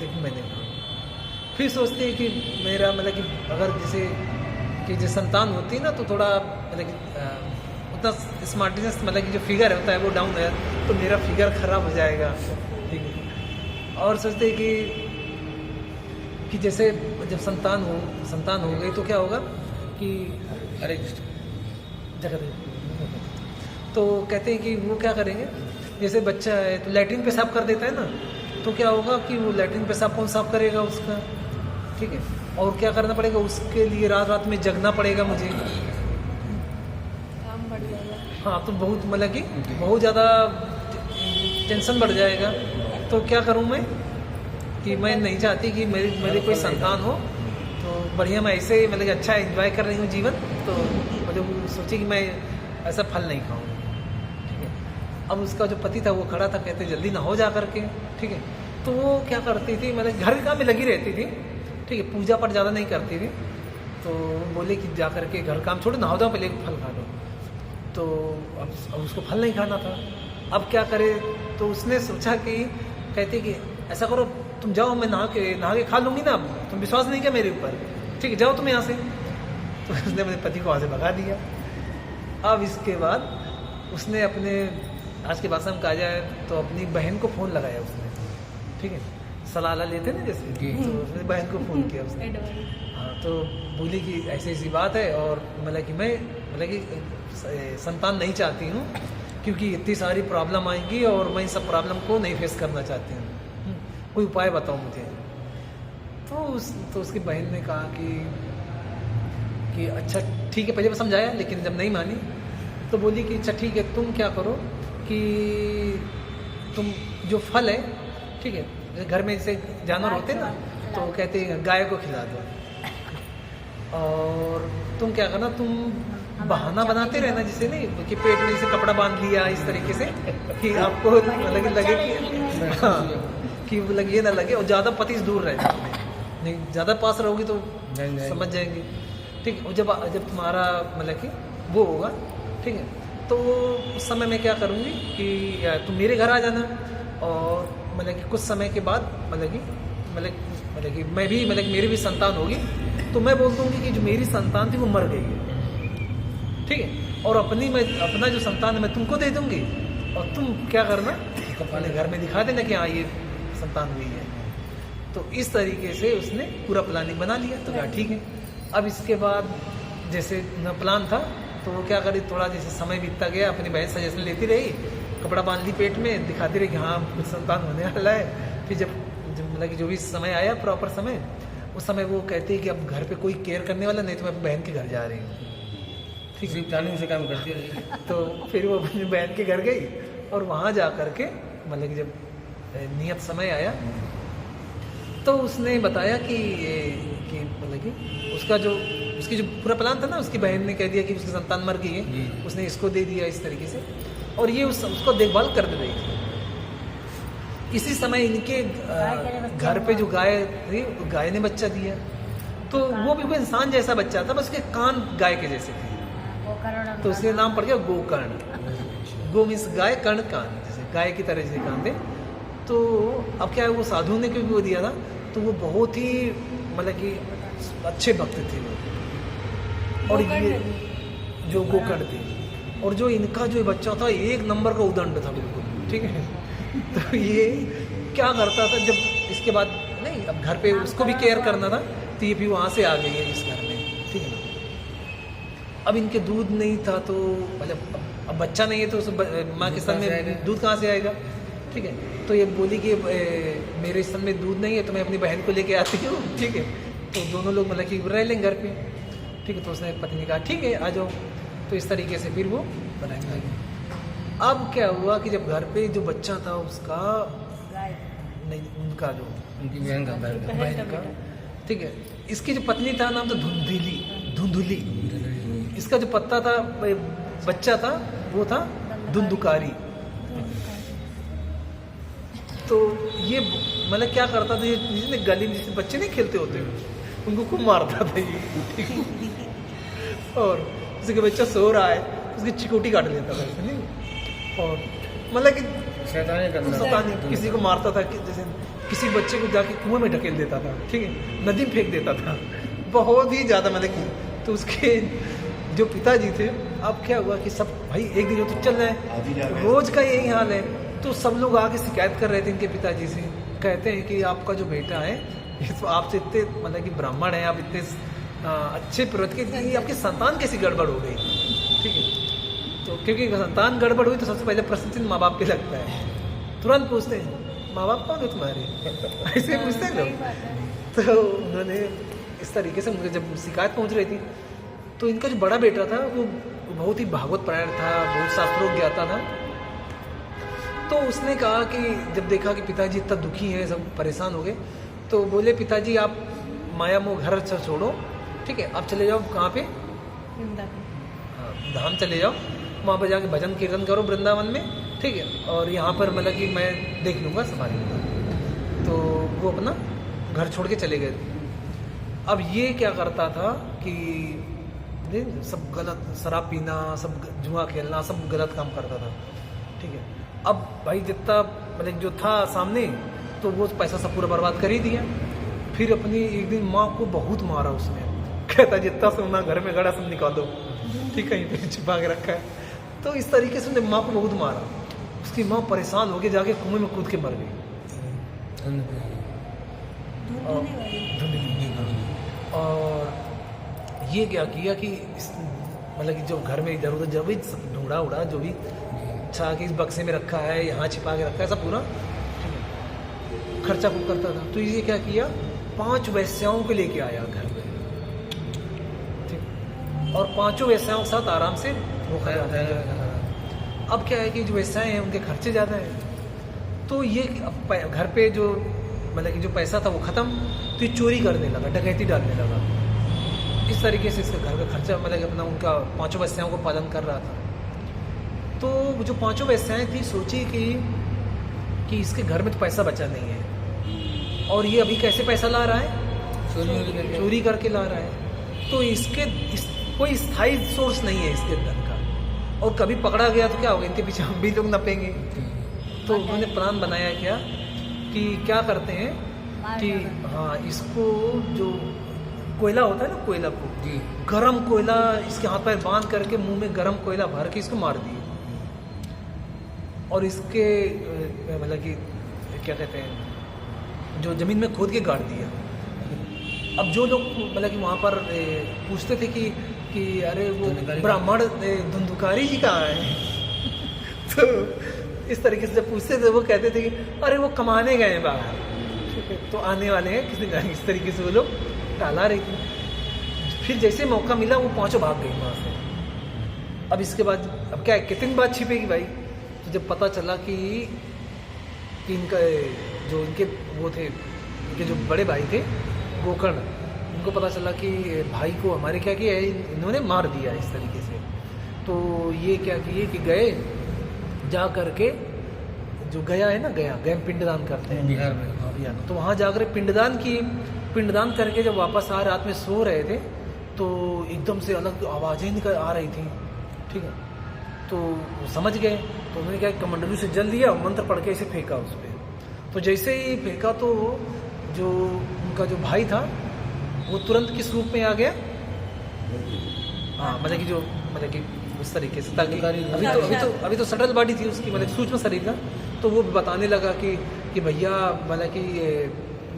लेकिन मैंने फिर सोचती है कि मेरा मतलब कि अगर जैसे संतान होती है ना, तो थोड़ा मतलब कि उतना स्मार्टनेस मतलब कि जो फिगर होता है वो डाउन है, तो मेरा फिगर खराब हो जाएगा, ठीक है। और सोचते हैं कि जैसे जब संतान हो गई तो क्या होगा कि अरे जगह, तो कहते हैं कि वो क्या करेंगे, जैसे बच्चा है तो लैट्रिन पेशाब कर देता है ना, तो क्या होगा कि वो लैट्रिन पेशाब कौन साफ करेगा उसका, ठीक है। और क्या करना पड़ेगा उसके लिए, रात में जगना पड़ेगा मुझे, काम बढ़ जाएगा। हाँ, तो बहुत मतलब कि बहुत ज़्यादा टेंशन बढ़ जाएगा। तो क्या करूँ मैं कि मैं नहीं चाहती कि मेरी कोई संतान हो, तो बढ़िया मैं ऐसे मतलब कि अच्छा एंजॉय कर रही हूँ जीवन, तो मतलब सोची कि मैं ऐसा फल नहीं खाऊंगी, ठीक है। अब उसका जो पति था वो खड़ा था, कहते जल्दी ना हो जा करके, ठीक है। तो वो क्या करती थी, मतलब घर के काम में लगी रहती थी, ठीक है, पूजा पाठ ज़्यादा नहीं करती थी। तो बोले कि जा करके घर काम छोड़ो, नहा जाओ, पहले फल खा लो। तो अब उसको फल नहीं खाना था। अब क्या करे, तो उसने सोचा कि कहते कि ऐसा करो, तुम जाओ, मैं नहा के खा लूँगी ना, तुम विश्वास नहीं किया मेरे ऊपर, ठीक है जाओ तुम यहाँ से। तो उसने अपने पति को वहाँ से भगा दिया। अब इसके बाद उसने अपने, आज के भाषा में कहा जाए तो अपनी बहन को फ़ोन लगाया उसने, ठीक है, सलाह लेते ना जैसे, तो उसने बहन को फ़ोन किया उसने। हाँ, तो बोली कि ऐसी ऐसी बात है, और मतलब कि मैं संतान नहीं चाहती हूँ क्योंकि इतनी सारी प्रॉब्लम आएंगी और मैं सब प्रॉब्लम को नहीं फेस करना चाहती हूँ, कोई उपाय बताओ मुझे। तो उसकी बहन ने कहा कि अच्छा ठीक है, पहले मैं समझाया, लेकिन जब नहीं मानी तो बोली कि अच्छा ठीक है, तुम क्या करो कि तुम जो फल है, ठीक है, घर में जैसे जानवर होते ना, तो कहते हैं गाय को खिला दो, और तुम क्या करना, तुम बहाना बनाते रहना, जैसे नहीं कि पेट में जैसे कपड़ा बांध लिया इस तरीके से कि आपको लगे कि हाँ, कि लगे ना लगे, और ज़्यादा पति से दूर रहे, नहीं ज़्यादा पास रहोगी तो समझ जाएंगे, ठीक है। और जब तुम्हारा मतलब कि वो होगा, ठीक है, तो उस समय मैं क्या करूँगी कि तुम मेरे घर आ जाना, और मतलब कि कुछ समय के बाद मतलब कि मैं भी मेरी भी संतान होगी, तो मैं बोल दूँगी कि जो मेरी संतान थी वो मर गई है, ठीक है, और अपना जो संतान है मैं तुमको दे दूँगी, और तुम क्या करना, अपने घर में दिखा देना कि हाँ ये संतान हुई है। तो इस तरीके से उसने पूरा प्लानिंग बना लिया। तो कहा ठीक है। अब इसके बाद जैसे न प्लान था, तो वो क्या करी, थोड़ा जैसे समय बीतता गया, अपनी बहन सजेशन लेती रही, कपड़ा बांध ली पेट में, दिखाती रही कि हाँ कुछ संतान होने वाला है। फिर जब मतलब कि जो भी समय आया प्रॉपर समय, उस समय वो कहती है कि अब घर पे कोई केयर करने वाला नहीं, तो मैं अपनी बहन के घर जा रही हूँ, ठीक है, प्लानिंग से काम करती रही। तो फिर वो अपनी बहन के घर गई, और वहाँ जा करके मतलब कि जब नियत समय आया, तो उसने बताया कि मतलब कि उसकी जो पूरा प्लान था ना, उसकी बहन ने कह दिया कि उसकी संतान मर गई है, उसने इसको दे दिया इस तरीके से, और ये उसको देखभाल कर रही थी। इसी समय इनके घर पे जो गाय थी, गाय ने बच्चा दिया, तो वो बिल्कुल इंसान जैसा बच्चा था, बस उसके कान गाय के जैसे थे, तो उसके नाम पड़ गया गोकर्ण। गो मीन्स गाय, कर्ण कान, जैसे गाय की तरह जैसे कान थे। तो अब क्या है, वो साधु ने क्योंकि वो दिया था, तो वो बहुत ही मतलब कि अच्छे भक्त थे वो, और ये जो गोकर्ण थे, और जो इनका जो बच्चा था एक नंबर का उदंड था बिल्कुल, ठीक है। तो ये क्या करता था, जब इसके बाद नहीं, अब घर पे उसको भी केयर करना था, तो ये भी वहाँ से आ गई है इस घर में, ठीक है। अब इनके दूध नहीं था, तो मतलब अब बच्चा नहीं है, तो उस माँ के स्तन में दूध कहाँ से आएगा, ठीक है। तो ये बोली कि मेरे स्तन में दूध नहीं है, तो मैं अपनी बहन को लेके आती हूँ, ठीक है। तो दोनों लोग मतलब कि रह लेंगे घर पे, ठीक है। तो उसने पत्नी ने कहा ठीक है आ जाओ, तो इस तरीके से फिर वो बनाने लगे। अब क्या हुआ कि जब घर पे जो बच्चा था उसका नहीं, उनका जो उनकी बहन का, ठीक है, इसकी जो पत्नी था नाम था धुंधुली, इसका जो पत्ता था बच्चा था वो था धुंधुकारी। तो ये मतलब क्या करता था, ये गली में जिससे बच्चे नहीं खेलते होते उनको खूब मारता था ये, ठीक है। और उसके बच्चा सो रहा है, उसकी चिकोटी काट लेता था नहीं, और मतलब कि शैतानी किसी को मारता था, कि जैसे किसी बच्चे को जाके कुएं में ढकेल देता था, ठीक है, नदी में फेंक देता था, बहुत ही ज़्यादा मतलब कि। तो उसके जो पिताजी थे, अब क्या हुआ कि सब भाई एक दिन तो चल रहा है, रोज का यही हाल है। तो सब लोग आके शिकायत कर रहे थे इनके पिताजी से, कहते हैं कि आपका जो बेटा है, ये तो आपसे इतने मतलब कि ब्राह्मण है, आप इतने अच्छे प्रवृत्ति के, आपकी संतान कैसी गड़बड़ हो गई, ठीक है। तो क्योंकि संतान गड़बड़ हुई तो सबसे पहले प्रश्न माँ बाप पे लगता है, तुरंत पूछते हैं माँ बाप कौन है तुम्हारे, ऐसे पूछते हैं लोग। तो उन्होंने इस तरीके से मुझे जब शिकायत पहुँच रही थी, तो इनका जो बड़ा बेटा था वो बहुत ही भागवत परायण था, बहुत शास्त्रों ज्ञाता था। तो उसने कहा कि जब देखा कि पिताजी इतना दुखी हैं, सब परेशान हो गए, तो बोले पिताजी आप माया मोह घर अच्छा छोड़ो, ठीक है, आप चले जाओ कहाँ पे, धाम चले जाओ, वहाँ पर जाके भजन कीर्तन करो वृंदावन में, ठीक है, और यहाँ पर मतलब कि मैं देख लूँगा, संभाल लूँगा। तो वो अपना घर छोड़ के चले गए। अब ये क्या करता था कि सब गलत, शराब पीना, सब जुआ खेलना, सब गलत काम करता था। ठीक है, अब भाई जितना मतलब जो था सामने, तो वो पैसा सब पूरा बर्बाद कर ही दिया। फिर अपनी एक दिन माँ को बहुत मारा उसने, कहता जितना सोना घर में गड़ा सब निकालो, ठीक है, कहीं छिपा के रखा है। तो इस तरीके से उसने माँ को बहुत मारा। उसकी माँ परेशान हो गई, जाके कुएं में कूद के मर गई। और ये क्या किया कि मतलब कि जो घर में इधर उधर जब भी ढूंढा उड़ा, जो भी अच्छा कि इस बक्से में रखा है, यहाँ छिपा के रखा है, सब पूरा खर्चा खूब करता था। तो ये क्या किया, 5 वेश्याओं को लेके आया घर में, ठीक, और 5 वेश्याओं के साथ आराम से वो खाया था। अब क्या है कि जो वेश्याएं हैं उनके खर्चे ज़्यादा हैं, तो ये घर पे जो मतलब कि जो पैसा था वो ख़त्म, तो ये चोरी करने लगा, डकैती डालने लगा। इस तरीके से इसका घर का खर्चा मतलब कि अपना उनका 5 वेश्याओं को पालन कर रहा था। तो जो 5 वेश्याएं थी सोची कि इसके घर में तो पैसा बचा नहीं है, और ये अभी कैसे पैसा ला रहा है, चोरी करके ला रहा है। तो कोई स्थायी सोर्स नहीं है इसके धन का, और कभी पकड़ा गया तो क्या होगा, इनके पीछे हम भी लोग नपेंगे। तो उन्होंने प्लान बनाया कि क्या करते हैं कि हाँ, इसको जो कोयला होता है ना, कोयला को गरम कोयला इसके हाथ पैर बांध करके मुंह में गरम कोयला भर के इसको मार दिए, और इसके मतलब कि क्या कहते हैं, जो जमीन में खोद के गाड़ दिया। अब जो लोग मतलब कि वहाँ पर पूछते थे कि अरे वो ब्राह्मण धुंधुकारी जी कहाँ है तो इस तरीके से जब पूछते थे वो कहते थे कि अरे वो कमाने गए हैं बाहर, ठीक है, तो आने वाले हैं किसी दिन। इस तरीके से वो लोग टाला रही थी। फिर जैसे मौका मिला वो 5 भाग गई वहाँ से। अब इसके बाद अब क्या है, कितनी बात छिपेगी भाई। तो जब पता चला कि इनका जो इनके वो थे, इनके जो बड़े भाई थे गोकर्ण, उनको पता चला कि भाई को हमारे क्या किया है, इन्होंने मार दिया इस तरीके से। तो ये क्या किए कि गए जा करके, जो गया है ना, गया पिंडदान करते हैं बिहार में, बिहार में, तो वहाँ जाकर पिंडदान करके जब वापस आ रात में सो रहे थे, तो एकदम से अलग आवाज़ें निकल आ रही थी, ठीक है। तो समझ गए, तो उन्होंने क्या कमंडलू से जल दिया, मंत्र पढ़ के इसे फेंका उस पर। तो जैसे ही फेंका तो जो उनका जो भाई था वो तुरंत किस रूप में आ गया, हाँ मतलब कि उस तरीके से, ताकि अभी तो सटल बॉडी थी उसकी, मतलब सूक्ष्म शरीर का। तो वो बताने लगा कि भैया मतलब कि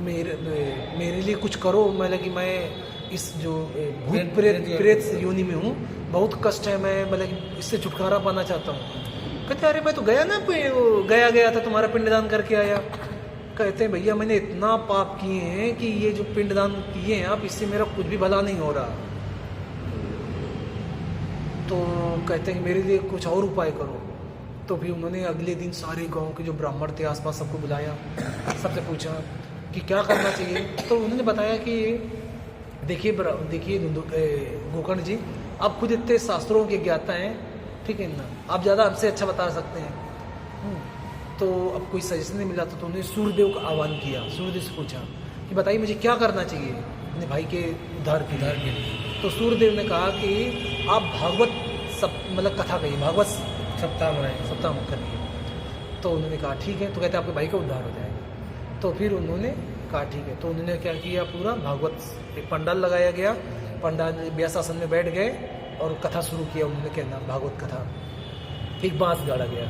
मेरे लिए कुछ करो, मतलब कि मैं इस जो भूत प्रेत योनि में हूँ, बहुत कष्ट है, मैं मतलब कि इससे छुटकारा पाना चाहता हूँ। कहते अरे मैं तो गया ना, गया था तुम्हारा पिंडदान करके आया। कहते हैं भैया मैंने इतना पाप किए हैं कि ये जो पिंडदान किए हैं आप, इससे मेरा कुछ भी भला नहीं हो रहा। तो कहते हैं मेरे लिए कुछ और उपाय करो। तो फिर उन्होंने अगले दिन सारे गांव के जो ब्राह्मण थे आसपास सबको बुलाया, सबसे पूछा कि क्या करना चाहिए। तो उन्होंने बताया कि देखिए गोकर्ण जी, आप खुद इतने शास्त्रों के ज्ञाता हैं, ठीक है ना, आप ज़्यादा हमसे अच्छा बता सकते हैं। तो अब कोई सजेशन नहीं मिला, तो उन्होंने सूर्यदेव का आह्वान किया। सूर्यदेव से पूछा कि बताइए मुझे क्या करना चाहिए अपने भाई के उद्धार के लिए। तो सूर्यदेव ने कहा कि आप भागवत मतलब कथा कहिए, भागवत सप्ताह करिए। तो उन्होंने कहा ठीक है। तो कहते आपके भाई का उद्धार हो जाएगा। तो फिर उन्होंने कहा ठीक है। तो उन्होंने क्या किया, पूरा भागवत एक पंडाल लगाया गया, पंडाल व्यासासन में बैठ गए और कथा शुरू किया उन्होंने कहना, भागवत कथा। एक बांस गाड़ा गया,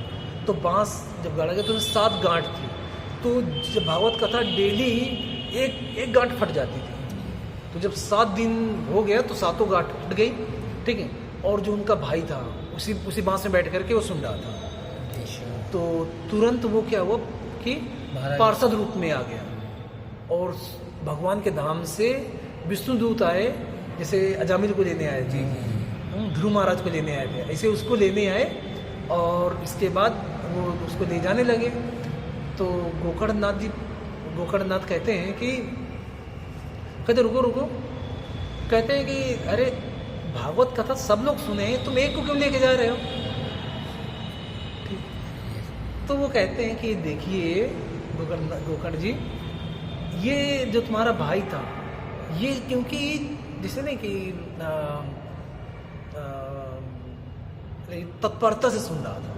तो बांस जब गाड़ा गया तो 7 गांठ थी। तो जब भागवत कथा डेली एक गांठ फट जाती थी। तो जब 7 दिन हो गया तो 7 गांठ फट गई, ठीक है। और जो उनका भाई था उसी बांस में बैठ करके वो सुन रहा था। तो तुरंत वो क्या हुआ कि पार्षद रूप में आ गया, और भगवान के धाम से विष्णुदूत आए, जैसे अजामिल को लेने आए थे, ध्रुव महाराज को लेने आए थे, ऐसे उसको लेने आए। और इसके बाद वो उसको ले जाने लगे। तो गोकर्णनाथ कहते हैं कि रुको, कहते हैं कि अरे भागवत कथा सब लोग सुने हैं, तुम एक को क्यों लेके जा रहे हो। तो वो कहते हैं कि देखिए गोकर्ण जी, ये जो तुम्हारा भाई था, ये क्योंकि जैसे नहीं कि लेकिन तत्परता से सुन रहा था,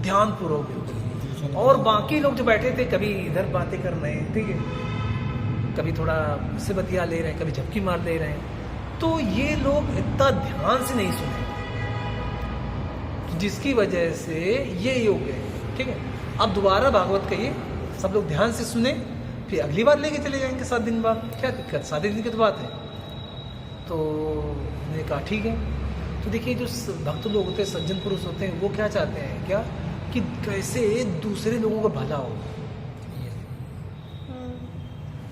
ध्यान पूर्वक बिल्कुल। और बाकी लोग जो बैठे थे, कभी इधर बातें कर रहे हैं, ठीक है, कभी थोड़ा उससे बतिया ले रहे हैं, कभी झपकी मार ले रहे हैं। तो ये लोग इतना ध्यान से नहीं सुने, जिसकी वजह से ये योग है, ठीक है। अब दोबारा भागवत कहिए, सब लोग ध्यान से सुने, फिर अगली बार लेके चले जाएंगे 7 दिन बाद, क्या दिक्कत, 7 दिन की तो बात है। तो मैंने कहा ठीक है। तो देखिए जो भक्त लोग होते हैं, सज्जन पुरुष होते हैं, वो क्या चाहते हैं, क्या कि कैसे दूसरे लोगों का भला हो।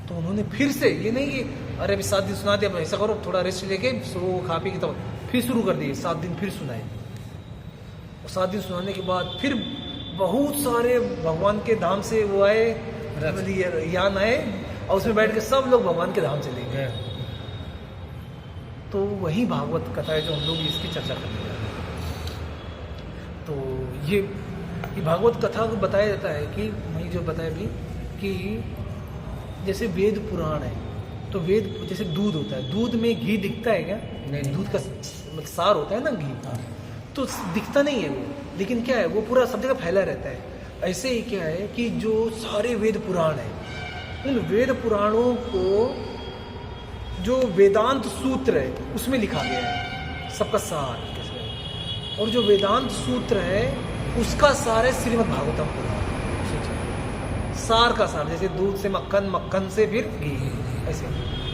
तो उन्होंने फिर से, ये नहीं कि अरे अभी 7 दिन सुना दिया, अब ऐसा करो थोड़ा रेस्ट लेके सो खा पी के, तो फिर शुरू कर दिए 7 दिन फिर सुनाए। और 7 दिन सुनाने के बाद फिर बहुत सारे भगवान के धाम से वो आए, यान आए, और उसमें बैठ के सब लोग भगवान के धाम चले गए। तो वही भागवत कथा है जो हम लोग इसकी चर्चा करने जा रहे हैं। तो ये भागवत कथा को बताया जाता है कि वही जो बताया भी कि जैसे वेद पुराण है, तो वेद जैसे दूध होता है, दूध में घी दिखता है क्या? नहीं, दूध का मतलब सार होता है ना घी, तो दिखता नहीं है वो, लेकिन क्या है वो पूरा सब जगह फैला रहता है। ऐसे ही क्या है कि जो सारे वेद पुराण है, उन वेद पुराणों को जो वेदांत सूत्र है उसमें लिखा गया है सबका सार। और जो वेदांत सूत्र है उसका सार है श्रीमद् भागवतम पुराण, सार का सार, जैसे दूध से मक्खन, मक्खन से फिर घी, ऐसे।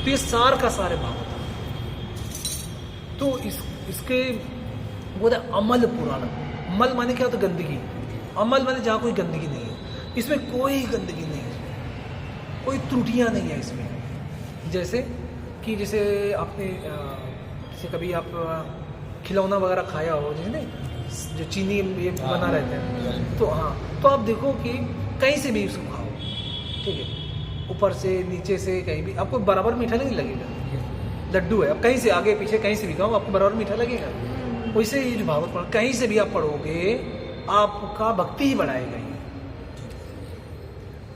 तो ये सार का सार है भागवतम। तो इसके वो अमल पुराण, अमल माने क्या होता है? गंदगी। अमल माने जहाँ कोई गंदगी नहीं है, इसमें कोई गंदगी नहीं है, कोई त्रुटियां नहीं है इसमें। जैसे कि जैसे आपने जैसे कभी आप खिलौना वगैरह खाया हो, जैसे जो चीनी ये बना रहते हैं, तो हाँ, तो आप देखो कि कहीं से भी उसको खाओ, ठीक है, ऊपर से नीचे से कहीं भी आपको बराबर मीठा नहीं लगेगा। लड्डू है, अब कहीं से आगे पीछे कहीं से भी खाओ आपको बराबर मीठा लगेगा। वैसे ये जो भागवत पुराण कहीं से भी आप पढ़ोगे आपका भक्ति ही बढ़ाएगा ये।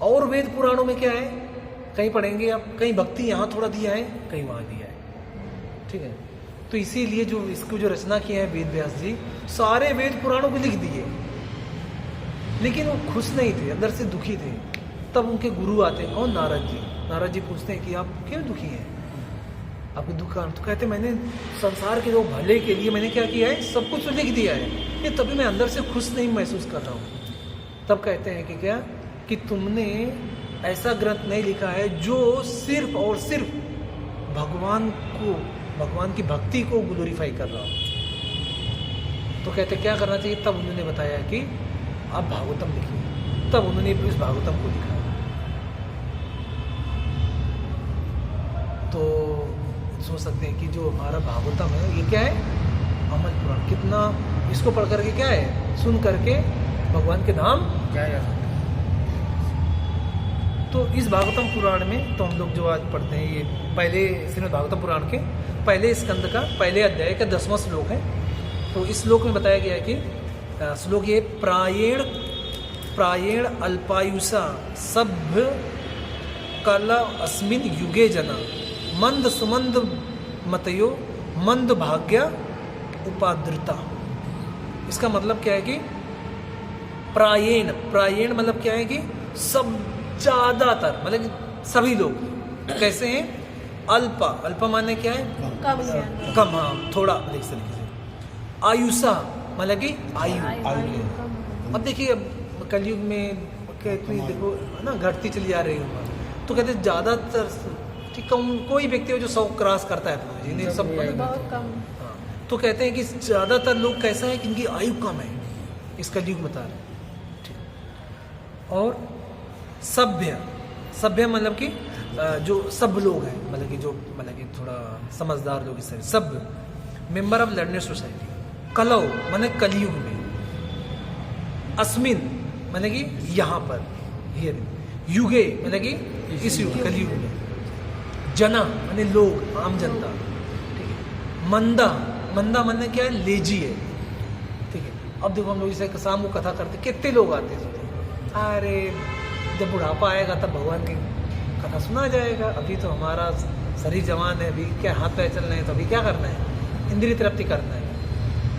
और वेद पुराणों में क्या है, कहीं पढ़ेंगे आप, कहीं भक्ति यहाँ थोड़ा दिया है, कहीं वहाँ दिया है, ठीक है। तो इसीलिए जो इसको जो रचना किया है वेद व्यास जी, सारे वेद पुराणों को लिख दिए, लेकिन वो खुश नहीं थे, अंदर से दुखी थे। तब उनके गुरु आते हैं और नारद जी। नारद जी पूछते हैं कि आप क्यों दुखी हैं, आपके दुख का? तो कहते मैंने संसार के लोग भले के लिए मैंने क्या किया है, सब कुछ लिख दिया है, ये तभी मैं अंदर से खुश नहीं महसूस कर रहा हूँ। तब कहते हैं कि क्या, कि तुमने ऐसा ग्रंथ नहीं लिखा है जो सिर्फ और सिर्फ भगवान को, भगवान की भक्ति को ग्लोरीफाई कर रहा हो। तो कहते क्या करना चाहिए? तब उन्होंने बताया कि आप भागवतम लिखिए। तब उन्होंने इस भागवतम को लिखा। तो सोच सकते हैं कि जो हमारा भागवतम है ये क्या है? अमल पुराण। कितना इसको पढ़ करके क्या है, सुन करके भगवान के धाम क्या है। तो इस भागवतम पुराण में तो हम लोग जो आज पढ़ते हैं, ये पहले श्रीमद् भागवतम पुराण के पहले स्कंद का पहले अध्याय का 10वां श्लोक है। तो इस श्लोक में बताया गया है कि श्लोक ये प्रायेण अल्पायुषा सभ्य कला अस्मिन युगे जना मंद सुमंद मतयो मंद भाग्य उपाद्रता। इसका मतलब क्या है कि प्रायेण, प्रायेण मतलब क्या है कि सब, ज्यादातर मतलब कि सभी लोग कैसे हैं? अल्पा, अल्पा माने क्या है? कम, हाँ, थोड़ा देख सकते हैं। आयुषा मतलब कि आयु। अब देखिए अब कलयुग में कितनी देखो ना घटती चली जा रही है। तो कहते ज्यादातर ठीक कोई व्यक्ति हो जो 100 क्रॉस करता है, जिन्हें सब बहुत कम। हाँ, तो कहते हैं कि ज्यादातर लोग कैसा है कि इनकी आयु कम है, इस कलयुग बता रहे। ठीक। और सभ्य, सभ्य मतलब कि जो सब लोग हैं, मतलब कि जो मतलब कि थोड़ा समझदार लोग, इस तरह सभ्य, मेंबर ऑफ लर्नर सोसाइटी। कलौ माने कलयुग में, अस्मिन माने कि यहाँ पर, हियर, युगे माने कि इस युग कलयुग में, जना माने लोग, आम जनता। ठीक है। मंदा, मंदा माने क्या है? लेजी है। ठीक है। अब देखो हम लोग जैसे शाम को कथा करते, कितने लोग आते हैं, अरे जब बुढ़ापा आएगा तब भगवान की कथा सुना जाएगा, अभी तो हमारा शरीर जवान है, अभी क्या हाथ पैर चल रहे हैं, तो अभी क्या करना है? इंद्रिय तृप्ति करना है।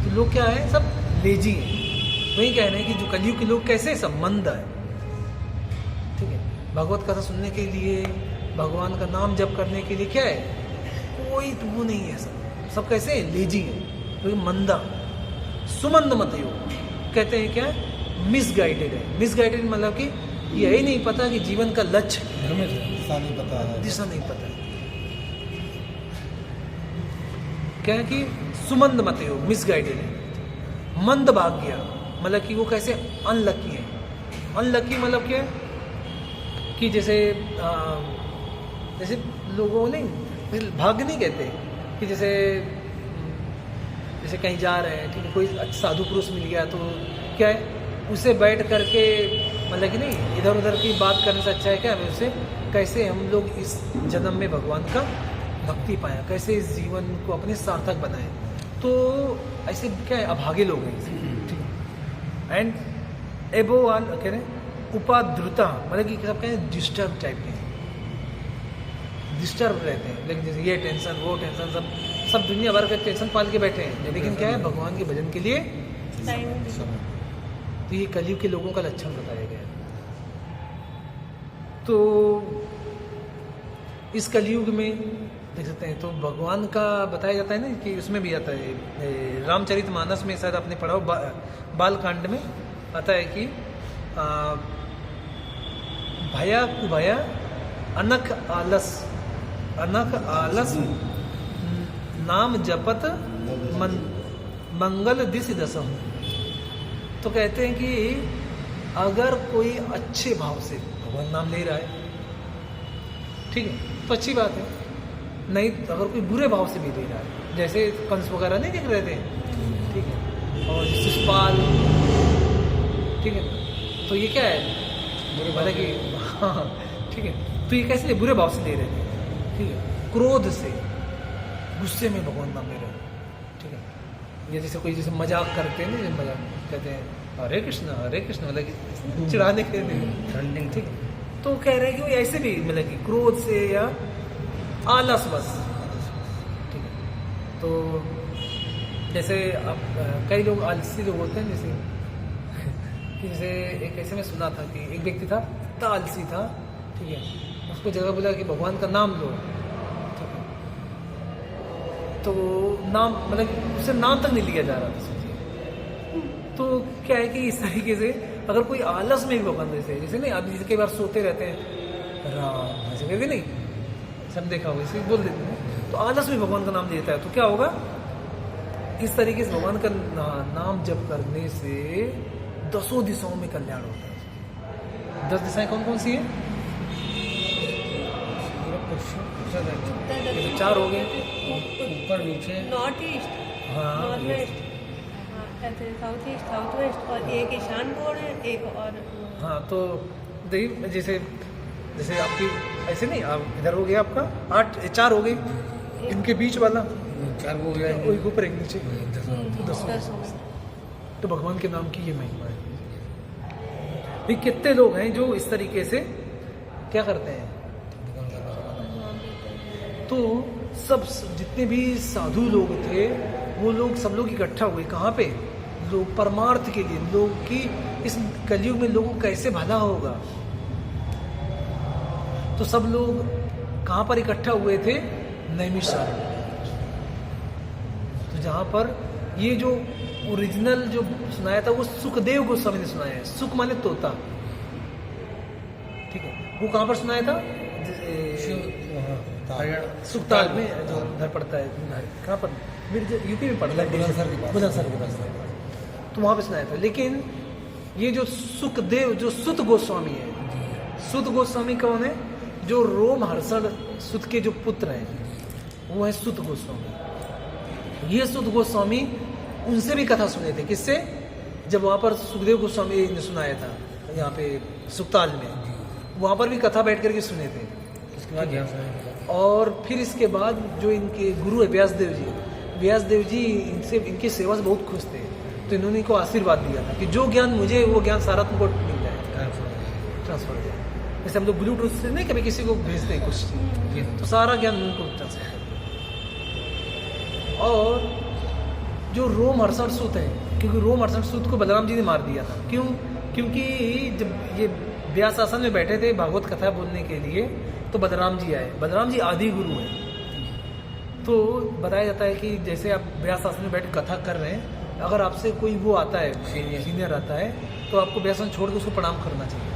तो लोग क्या है, सब लेजी हैं। वही कह रहे हैं कि जो कलयुग के लोग कैसे सब मंद है, ठीक है, भगवत कथा सुनने के लिए, भगवान का नाम जप करने के लिए क्या है, कोई तो वो नहीं है, सब कैसे है, लेजी है, तो मंदा, सुमंद मत योग कहते हैं क्या, मिसगाइडेड है। मिसगाइडेड मतलब कि यही नहीं पता कि जीवन का लक्ष्य भ्रमित है, दिशा नहीं पता है। दिशा नहीं पता है। क्या है कि सुमंद मत योग, मिसगाइडेड है। मंद भाग्य मतलब कि वो कैसे अनलकी है। अनलकी मतलब क्या है कि जैसे लोगों ने भाग्य नहीं कहते कि जैसे कहीं जा रहे हैं, ठीक है, कोई साधु पुरुष मिल गया तो क्या है, उसे बैठ करके मतलब कि नहीं इधर उधर की बात करने से अच्छा है क्या है उससे कैसे हम लोग इस जन्म में भगवान का भक्ति पाएं, कैसे इस जीवन को अपने सार्थक बनाएं। तो ऐसे क्या है, अभागे लोग हैं, ठीक है। एंड एबो ऑल कह रहे हैं उपाद्रुता मतलब कि सब कहें डिस्टर्ब टाइप के, डिस्टर्ब रहते हैं, लेकिन जैसे ये टेंशन वो टेंशन सब दुनिया भर का टेंशन पाल के बैठे हैं, लेकिन क्या है भगवान के भजन के लिए तो ये कलयुग के लोगों का लक्षण बताया गया है। तो इस कलयुग में देख सकते हैं तो भगवान का बताया जाता है ना कि उसमें भी आता है, रामचरितमानस में शायद आपने पढ़ा हो, बालकांड में आता है कि भया कुभया अनख आलस नाम जपत मंगल दिस दसम। तो कहते हैं कि अगर कोई अच्छे भाव से भगवान नाम ले रहा है, ठीक है, तो अच्छी बात है, नहीं तो अगर कोई बुरे भाव से भी ले रहा है, जैसे कंस वगैरह नहीं दिख रहे थे, ठीक है, और शिशुपाल, ठीक है, तो ये क्या है बुरे भाव कि हाँ, ठीक है, तो ये कैसे बुरे भाव से ले रहे थे, ठीक है, क्रोध से गुस्से में भगवान नाम ले रहे हैं, ठीक है, ये जैसे कोई जैसे मजाक करते हैं ना, जैसे मजाक कहते हैं हरे कृष्ण मतलब चिढ़ाने के लिए ट्रेंडिंग, ठीक है, तो कह रहे हैं कि वो ऐसे भी मतलब कि क्रोध से या आलस बस, ठीक है। तो जैसे अब कई लोग आलसी लोग होते हैं, जैसे कि जैसे एक ऐसे में सुना था कि एक व्यक्ति था, इतना आलसी था, ठीक है, उसको जगह बोला कि भगवान का नाम लो, ठीक है, तो नाम मतलब उसे नाम तक नहीं लिया जा रहा था, सोचिए। तो क्या है कि इस तरीके से अगर कोई आलस में भी भगवान जैसे नहीं, आप जैसे कई बार सोते रहते हैं राम ऐसे करके नहीं, सब देखा होगा, इसे बोल देते हैं, तो आलस में भगवान का नाम लेता है, तो क्या होगा, इस तरीके से भगवान का नाम जप करने से 10 दिशाओं में कल्याण होता है। 10 दिशाएं कौन कौन सी हैं? ये तो 4 हो गए, ऊपर नीचे, नॉर्थ ईस्ट, हाँ, north west, south east, south west, और एक ईशान कोण है, एक और हाँ। तो देखिए जैसे आपकी ऐसे नहीं, आप इधर हो गया आपका 4 हो गई, इनके बीच वाला 4 हो गया, एक ऊपर एक नीचे 10 हो 10 हो गए। तो भगवान के नाम की ये महिमा है। भी कितने लोग हैं जो इस तरीके से क्या करते हैं, तो सब जितने भी साधु लोग थे वो लोग सब लोग इकट्ठा हुए कहाँ पे, लोग परमार्थ के लिए, लोग की इस कलयुग में लोगों को कैसे भला होगा, तो सब लोग कहाँ पर इकट्ठा हुए थे, नैमिषारण्य। तो जहाँ पर ये जो ओरिजिनल जो सुनाया था वो सुखदेव गोस्वामी ने सुनाया है। सुख माने तोता, ठीक है, वो कहाँ पर सुनाया था, सुखताल में जो उधर पड़ता है, कहाँ पर, यूपी में पड़ता है, बुलंदशहर के पास, तो वहाँ पे सुनाया था। लेकिन ये जो सुखदेव जो सुत गोस्वामी है, सुत गोस्वामी कौन है, जो रोमहर्षण सुत के जो पुत्र हैं वो है सुत गोस्वामी। ये सुत गोस्वामी उनसे भी कथा सुने थे, किससे, जब वहाँ पर सुखदेव गोस्वामी ने सुनाया था यहाँ पे सुखताल में, वहाँ पर भी कथा बैठ करके सुने थे। उसके बाद ज्ञान, और फिर इसके बाद जो इनके गुरु है व्यासदेव जी इनसे इनकी सेवा से बहुत खुश थे, तो इन्होंने इनको आशीर्वाद दिया था कि जो ज्ञान मुझे वो ज्ञान सारा तुमको मिल जाए, ट्रांसफर हो जाए। जैसे हम लोग ब्लूटूथ से नहीं कभी किसी को भेजते हैं कुछ, तो सारा ज्ञान उनको ट्रांसफर कर। और जो रोमहर्षण सुत है क्योंकि रोम अर्सन सूत को बलराम जी ने मार दिया था। क्यों? क्योंकि जब ये व्यास आसन में बैठे थे भागवत कथा बोलने के लिए, तो बलराम जी आए। बलराम जी आदि गुरु हैं। तो बताया जाता है कि जैसे आप व्यास आसन में बैठ कथा कर रहे हैं, अगर आपसे कोई वो आता है, सीनियर आता है, तो आपको व्यास आसन छोड़ के उसको प्रणाम करना चाहिए।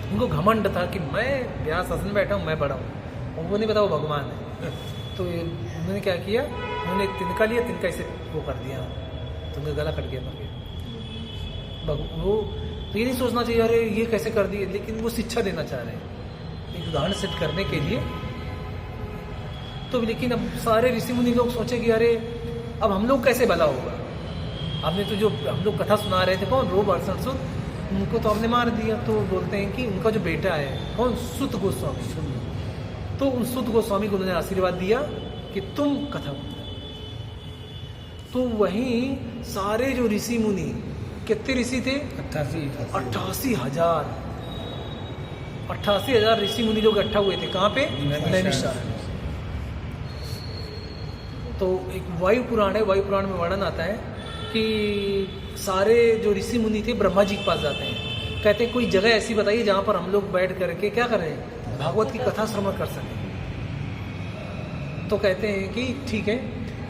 उनको घमंड था कि मैं व्यास आसन में बैठा हूँ, मैं बड़ा हूँ, और वो नहीं पता वो भगवान है। तो उन्होंने क्या किया, उन्होंने तिनका लिया, तिनका इसे वो कर दिया, तो उनका गला कट गया, मर गया। वो तो ये नहीं सोचना चाहिए अरे ये कैसे कर दिए, लेकिन वो शिक्षा देना चाह रहे हैं एक उदाहरण सेट करने के लिए। तो लेकिन अब सारे ऋषि मुनि लोग सोचे कि अरे अब हम लोग कैसे भला होगा, आपने तो जो हम लोग कथा सुना रहे थे, कौन रोम अर्सन सूत, उनको तो आपने मार दिया। तो बोलते हैं कि उनका जो बेटा है कौन, सूत गोस्वामी, तो उन सूत गोस्वामी को उन्होंने आशीर्वाद दिया कि तुम कथा बोलो। तो वहीं सारे जो ऋषि मुनि, कितने ऋषि थे, 88,000 ऋषि मुनि लोग इकट्ठा हुए थे। कहाँ पे? नैमिषारण्य। तो एक वायु पुराण है, वायु पुराण में वर्णन आता है कि सारे जो ऋषि मुनि थे ब्रह्मा जी के पास जाते हैं, कहते हैं कोई जगह ऐसी बताइए जहाँ पर हम लोग बैठ करके क्या कर रहे हैं, भागवत की कथा श्रवण कर सकें। तो कहते हैं कि ठीक है,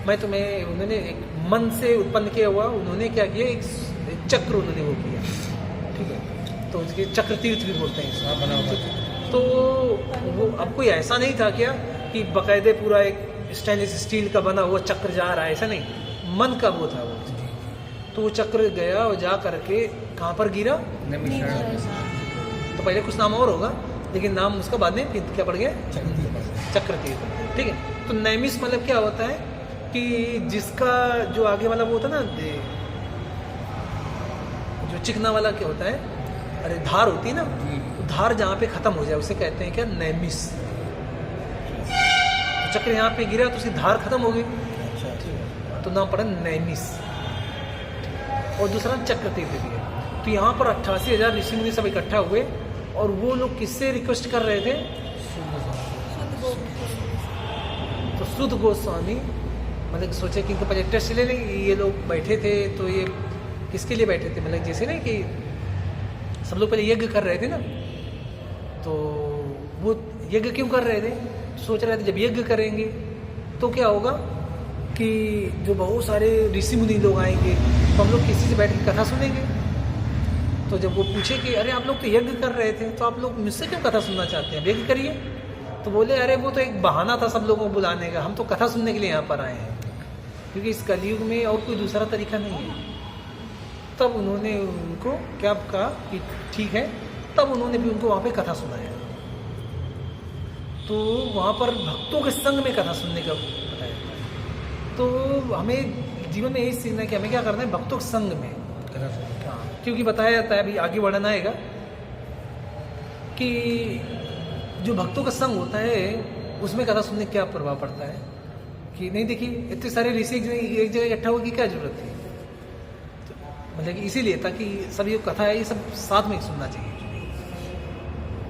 मैं तुम्हें, उन्होंने एक मन से उत्पन्न किया हुआ, उन्होंने क्या किया, एक चक्र उन्होंने वो किया, ठीक है, तो उसके चक्र तीर्थ भी बोलते हैं बना हुआ। तो वो अब कोई ऐसा नहीं था क्या कि बाकायदे पूरा एक स्टेनलेस स्टील का बना हुआ चक्र जा रहा है, ऐसा नहीं, मन का वो था वो। तो वो चक्र गया और जा करके कहाँ पर गिरा, तो पहले कुछ नाम और होगा, लेकिन नाम उसका बाद में क्या पड़ गया, चक्र तीर्थ, ठीक है। तो नैमिष मतलब क्या होता है कि जिसका जो आगे वाला वो होता है ना, जो चिकना वाला क्या होता है, अरे धार होती है ना, धार जहाँ पे खत्म हो जाए उसे कहते हैं क्या, नैमिष। तो चक्र यहाँ पे गिरा तो उसकी धार खत्म हो गई, तो नाम पड़ा नैमिष। और दूसरा चक्र तीर्थ भी है। तो यहाँ पर 88,000 ऋषि मुनि सब इकट्ठा हुए, और वो लोग किससे रिक्वेस्ट कर रहे थे, तो सुध गोस्वामी, मतलब सोचे कि इनको पहले टेस्ट ले लें, ये लोग बैठे थे तो ये किसके लिए बैठे थे, मतलब जैसे ना कि सब लोग पहले यज्ञ कर रहे थे ना, तो वो यज्ञ क्यों कर रहे थे, सोच रहे थे जब यज्ञ करेंगे तो क्या होगा कि जो बहुत सारे ऋषि मुनि लोग आएंगे, तो हम लोग किसी से बैठ के कथा सुनेंगे। तो जब वो पूछे कि अरे आप लोग तो यज्ञ कर रहे थे, तो आप लोग मुझसे क्यों कथा सुनना चाहते हैं, यज्ञ करिए। तो बोले अरे वो तो एक बहाना था सब लोगों को बुलाने का, हम तो कथा सुनने के लिए यहाँ पर आए हैं, क्योंकि इस कलयुग में और कोई दूसरा तरीका नहीं है। तब उन्होंने उनको क्या कहा कि ठीक है, तब उन्होंने भी उनको वहाँ पे कथा सुनाया। तो वहाँ पर भक्तों के संग में कथा सुनने का बताया। तो हमें जीवन में यही सीखना है कि हमें क्या करना है, भक्तों के संग में, क्योंकि बताया जाता है, अभी आगे वर्णन आएगा कि जो भक्तों का संग होता है उसमें कथा सुनने का क्या प्रभाव पड़ता है कि नहीं, देखिए इतने सारे ऋषि एक जगह इकट्ठा होगी क्या जरूरत थी, मतलब कि इसीलिए ताकि सब ये कथा है ये सब साथ में सुनना चाहिए।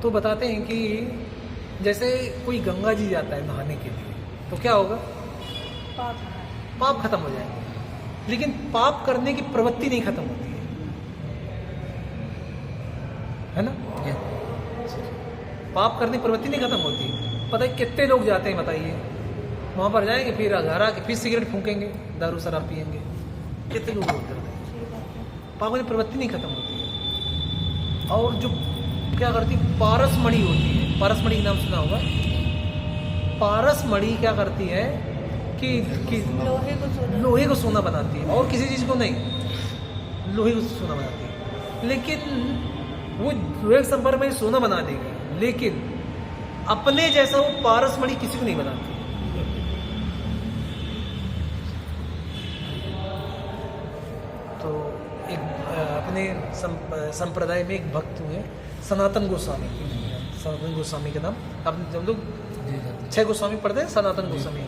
तो बताते हैं कि जैसे कोई गंगा जी जाता है नहाने के लिए, तो क्या होगा, पाप खत्म हो जाएंगे, लेकिन पाप करने की प्रवृत्ति नहीं खत्म होती है ना, पाप करने की प्रवृत्ति नहीं खत्म होती। पता है कितने लोग जाते हैं बताइए, वहां पर जाएंगे, फिर घर आके फिर सिगरेट फूकेंगे, दारू शराब पियेंगे, कितने लोग करते हैं, पापों की प्रवृत्ति नहीं खत्म होती है। और जो क्या करती, पारसमणि होती है, पारसमणि का नाम सुना होगा, पारसमणि क्या करती है कि लोहे को सोना बनाती है, और किसी चीज को नहीं, लोहे को सोना बनाती है। लेकिन वो लोहे के संपर्क में सोना बना देगी, लेकिन अपने जैसा वो पारसमणि किसी को नहीं बनाती। तो एक अपने संप्रदाय में एक भक्त हुए सनातन गोस्वामी, सनातन गोस्वामी के नाम, आपने जब लोग 6 गोस्वामी पढ़ते हैं, सनातन गोस्वामी।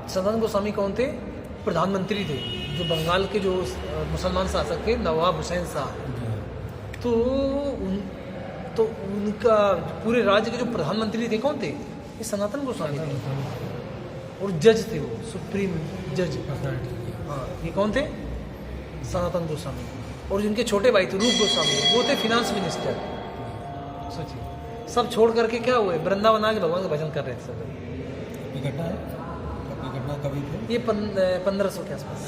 सनातन गोस्वामी कौन थे, प्रधानमंत्री थे, जो बंगाल के जो मुसलमान शासक थे नवाब हुसैन शाह। तो उनका पूरे राज्य के जो प्रधानमंत्री थे कौन थे, ये सनातन गोस्वामी थे, और जज थे, वो सुप्रीम जज हाँ, ये कौन थे? सनातन गोस्वामी। और जिनके छोटे भाई थे रूप गोस्वामी, वो थे फिनांस मिनिस्टर। सोचिए, सब छोड़ करके क्या हुए, वृंदावन आके भगवान का भजन कर रहे थे सब। ये घटना है, ये घटना कभी थी? ये 1500 के आसपास।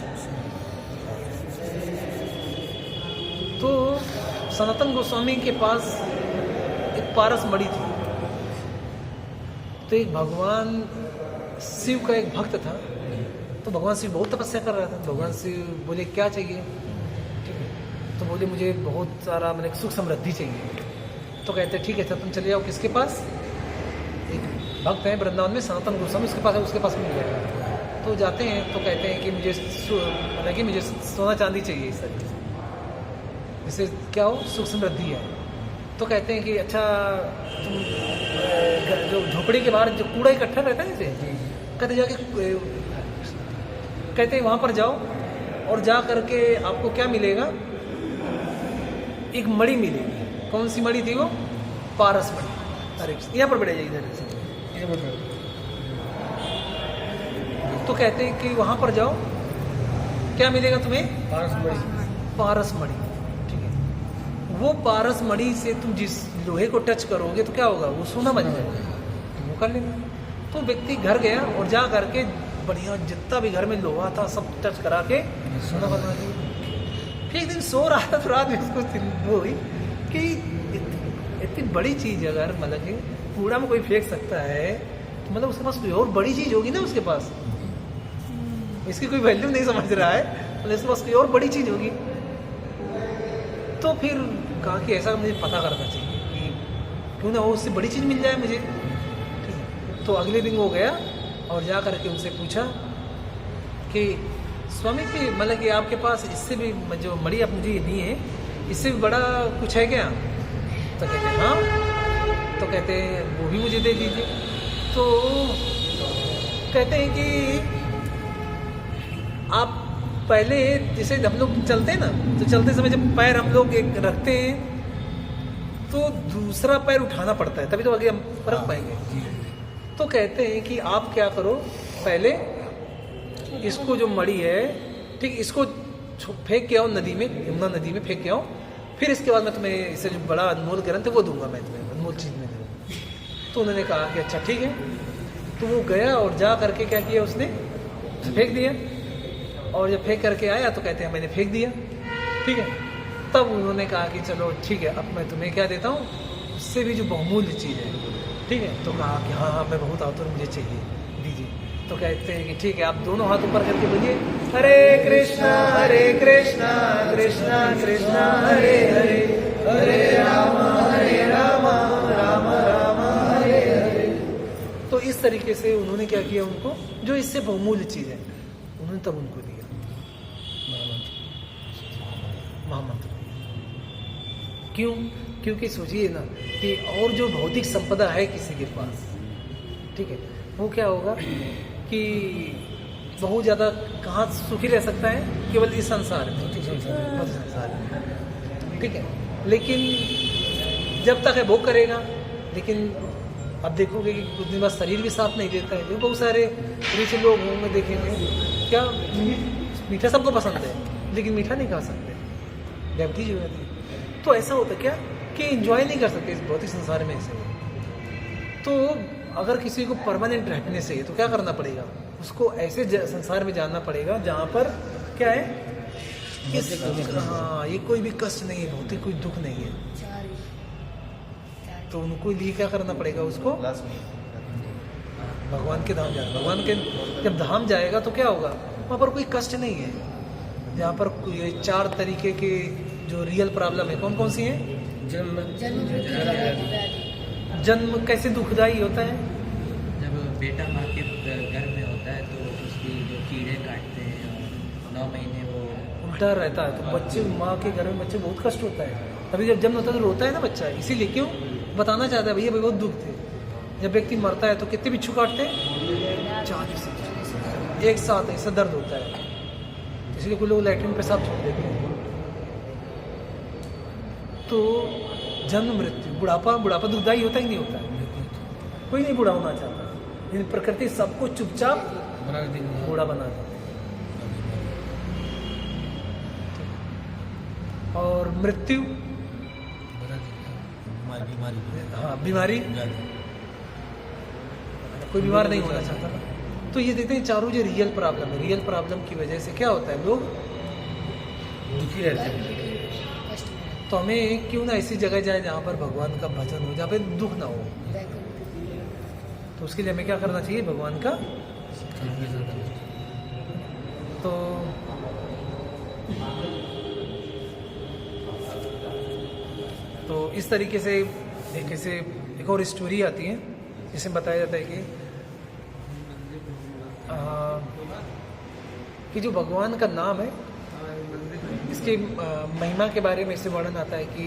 तो सनातन गोस्वामी के पास एक पारस मणि थी। तो एक भगवान शिव का एक भक्त था, तो भगवान शिव बहुत तपस्या कर रहा था। भगवान शिव बोले क्या चाहिए, ठीक है, तो बोले मुझे बहुत सारा मैंने सुख समृद्धि चाहिए। तो कहते ठीक है, तो तुम चले जाओ किसके पास, एक भक्त है वृंदावन में सनातन गोस्वामी, उसके पास है, उसके पास मिल जाएगा। तो जाते हैं, तो कहते हैं कि मुझे सोना चांदी चाहिए इस तरीके से, जिससे क्या हो, सुख समृद्धि है। तो कहते हैं कि अच्छा तुम जो झोपड़ी के बाहर जो कूड़ा इकट्ठा रहता है जैसे, कहते जाके कहते हैं वहाँ पर जाओ और जा करके आपको क्या मिलेगा, एक मणि मिलेगी। कौन सी मणि थी वो? पारस मणि। अरे यहाँ पर बैठ जाइए इधर से। तो कहते हैं कि वहाँ पर जाओ, क्या मिलेगा तुम्हें? पारस मणि। पारस मणि, ठीक है। वो पारस मणि से तुम जिस लोहे को टच करोगे तो क्या होगा, वो सोना बन जाएगा, तो वो कर लेना। तो व्यक्ति घर गया और जा करके बढ़िया जितना भी घर में लोहा था सब टच करा के सोना बना दिया। फिर एक दिन सो रहा था तो रात में उसको वो हुई कि इतनी बड़ी चीज़ अगर मतलब कि कूड़ा में कोई फेंक सकता है, तो मतलब उसके पास कोई और बड़ी चीज़ होगी ना उसके पास, इसकी कोई वैल्यू नहीं समझ रहा है, तो इसके पास कोई और बड़ी चीज़ होगी। तो फिर कहा कि ऐसा मुझे पता करना चाहिए कि क्यों ना वो उससे बड़ी चीज़ मिल जाए मुझे, ठीक है। तो अगले दिन वो गया और जा करके उनसे पूछा कि स्वामी जी मतलब कि आपके पास इससे भी जो मणि आप मुझे दी है, इससे भी बड़ा कुछ है क्या? तो कहते हैं हाँ। तो कहते हैं वो भी मुझे दे दीजिए। तो कहते हैं कि आप पहले जैसे हम लोग चलते हैं ना, तो चलते समय जब पैर हम लोग एक रखते हैं तो दूसरा पैर उठाना पड़ता है, तभी तो आगे हम रख पाएंगे। तो कहते हैं कि आप क्या करो, पहले इसको जो मणि है, ठीक, इसको फेंक के आओ नदी में, यमुना नदी में फेंक के आओ, फिर इसके बाद मैं तुम्हें इससे जो बड़ा अनमोल ग्रंथ है वो दूंगा, मैं तुम्हें अनमोल चीज़ में दूंगा। तो उन्होंने कहा कि अच्छा ठीक है। तो वो गया और जा करके क्या किया, उसने फेंक दिया। और जब फेंक करके आया तो कहते हैं मैंने फेंक दिया, ठीक है। तब उन्होंने कहा कि चलो ठीक है, अब मैं तुम्हें क्या देता हूँ, उससे भी जो बहुमूल्य चीज़ है, ठीक है। तो कहा कि हाँ हाँ मैं बहुत आतुर, मुझे चाहिए, दीजिए। तो कहते हैं कि ठीक है, आप दोनों हाथ ऊपर करके बोलिए हरे कृष्णा कृष्णा कृष्णा हरे हरे, हरे राम राम राम हरे हरे। तो इस तरीके से उन्होंने क्या किया, उनको जो इससे बहुमूल्य चीज़ है उन्होंने तब उनको दिया महामंत्र। क्यों? क्योंकि सोचिए ना कि और जो भौतिक संपदा है किसी के पास, ठीक है, वो क्या होगा कि बहुत ज़्यादा कहाँ सुखी रह सकता है, केवल इस संसार में, संसार में, ठीक है। लेकिन जब तक है वो करेगा, लेकिन अब देखोगे कि कुछ दिन बाद शरीर भी साथ नहीं देता है। बहुत सारे रिच लोग होंगे, देखेंगे क्या मीठा सबको पसंद है, लेकिन मीठा नहीं खा सकते, डायबिटीज हो जाती है। तो ऐसा होता क्या कि एंजॉय नहीं कर सकते इस भौतिक संसार में ऐसे। तो अगर किसी को परमानेंट हैप्पीनेस चाहिए तो क्या करना पड़ेगा, उसको ऐसे संसार में जानना पड़ेगा जहाँ पर क्या है, हाँ ये कोई भी कष्ट नहीं है, भौतिक कोई दुख नहीं है। तो उनको लिए क्या करना पड़ेगा, उसको भगवान के धाम जाना। भगवान के जब धाम जाएगा तो क्या होगा, वहाँ पर कोई कष्ट नहीं है, जहाँ पर ये 4 तरीके के जो रियल प्रॉब्लम है, कौन कौन सी हैं? जन्म कैसे दुखदाई होता है, जब बेटा माँ के घर में होता है तो उसकी जो कीड़े काटते हैं और 9 महीने वो उल्टा रहता है। तो बच्चे, माँ के घर में बच्चे बहुत कष्ट होता है, तभी जब जन्म होता है तो रोता है ना बच्चा, इसीलिए क्यों बताना चाहता है भैया बहुत दुख थे। जब व्यक्ति मरता है तो कितने बिच्छू काटते हैं, 4 एक साथ, ऐसा दर्द होता है, इसलिए कुछ लोग लैट्रिन पेशाब छोड़ देते हैं। तो जन्म मृत्यु, बुढ़ापा दुखदाई होता ही नहीं होता है, कोई नहीं बूढ़ा होना चाहता, लेकिन प्रकृति सबको चुपचाप बूढ़ा बना देती है। और मृत्यु, बीमारी हाँ बीमारी, कोई बीमार नहीं होना चाहता था। तो ये देखते हैं चारों जो रियल प्रॉब्लम है, रियल प्रॉब्लम की वजह से क्या होता है, लोग दुखी रहते हैं। तो हमें क्यों ना ऐसी जगह जाए जहाँ पर भगवान का भजन हो, जहाँ पे दुख ना हो। तो उसके लिए हमें क्या करना चाहिए, भगवान का तो इस तरीके से एक और स्टोरी आती है जिसमें बताया जाता है कि जो भगवान का नाम है, इसके महिमा के बारे में इससे वर्णन आता है कि